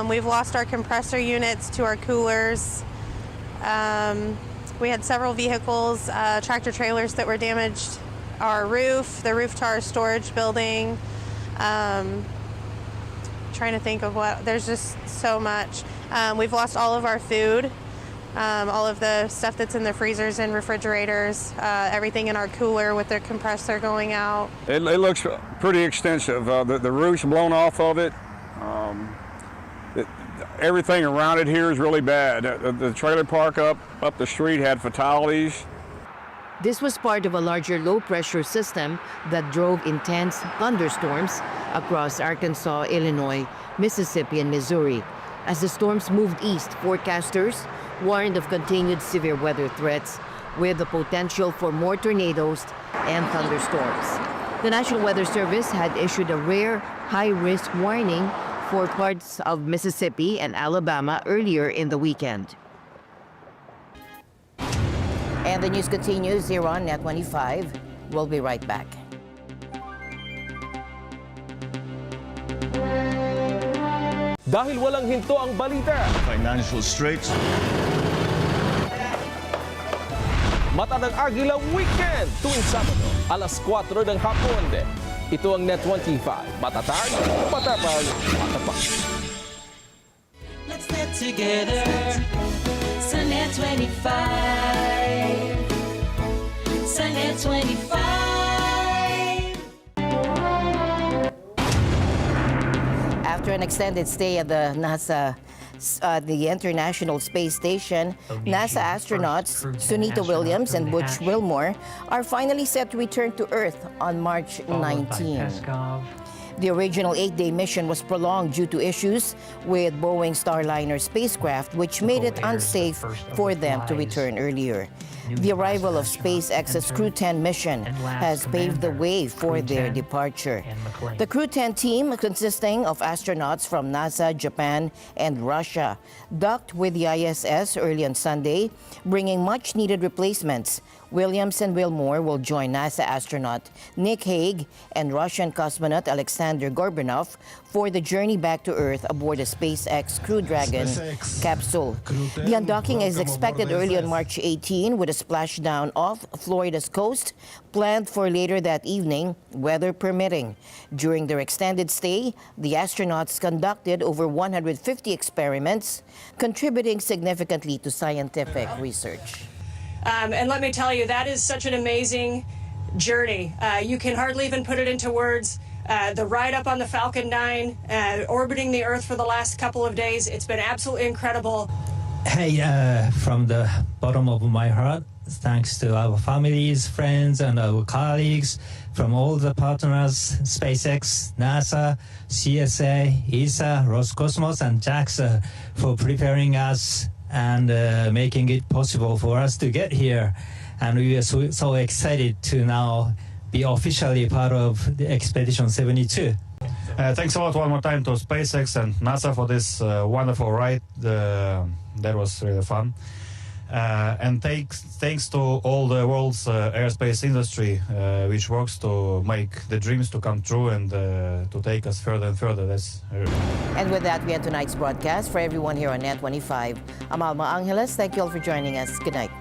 We've lost our compressor units to our coolers. We had several vehicles, tractor trailers that were damaged. Our roof, the roof to our storage building. Trying to think of what, there's just so much. We've lost all of our food, all of the stuff that's in the freezers and refrigerators, everything in our cooler with the compressor going out. It looks pretty extensive. The roof's blown off of it. Everything around it here is really bad. The trailer park up the street had fatalities. This was part of a larger low-pressure system that drove intense thunderstorms across Arkansas, Illinois, Mississippi, and Missouri. As the storms moved east, forecasters warned of continued severe weather threats, with the potential for more tornadoes and thunderstorms. The National Weather Service had issued a rare high-risk warning for parts of Mississippi and Alabama earlier in the weekend. And the news continues here on NET25. We'll be right back. Dahil walang hinto ang balita. Financial straits. Mata ng Agila Weekend tuwing Sabado, alas 4 ng hapon. Ito ang NET25. Matatag, matapag, matapak. Let's net together sa NET25. Sa NET25. After an extended stay at the the International Space Station, NASA astronauts Sunita Williams and Butch Wilmore are finally set to return to Earth on March 19. The original 8-day mission was prolonged due to issues with Boeing Starliner spacecraft, which made it unsafe for them to return earlier. The arrival of SpaceX's Crew 10 mission has paved the way for their departure. The Crew 10 team, consisting of astronauts from NASA, Japan, and Russia, docked with the ISS early on Sunday, bringing much-needed replacements. Williams and Wilmore will join NASA astronaut Nick Hague and Russian cosmonaut Alexander Gorbanov for the journey back to Earth aboard the SpaceX Crew Dragon capsule. The undocking is expected early on March 18 with a splashdown off Florida's coast planned for later that evening, weather permitting. During their extended stay, the astronauts conducted over 150 experiments, contributing significantly to scientific research. And let me tell you, that is such an amazing journey. You can hardly even put it into words. The ride up on the Falcon 9, orbiting the Earth for the last couple of days, it's been absolutely incredible. Hey, from the bottom of my heart, thanks to our families, friends, and our colleagues from all the partners, SpaceX, NASA, CSA, ESA, Roscosmos, and JAXA for preparing us and making it possible for us to get here. And we are so excited to now be officially part of the Expedition 72. Thanks a lot one more time to SpaceX and NASA for this wonderful ride. That was really fun. And thanks to all the world's aerospace industry, which works to make the dreams to come true and to take us further and further. And with that, we end tonight's broadcast. For everyone here on NET25, I'm Alma Angeles. Thank you all for joining us. Good night.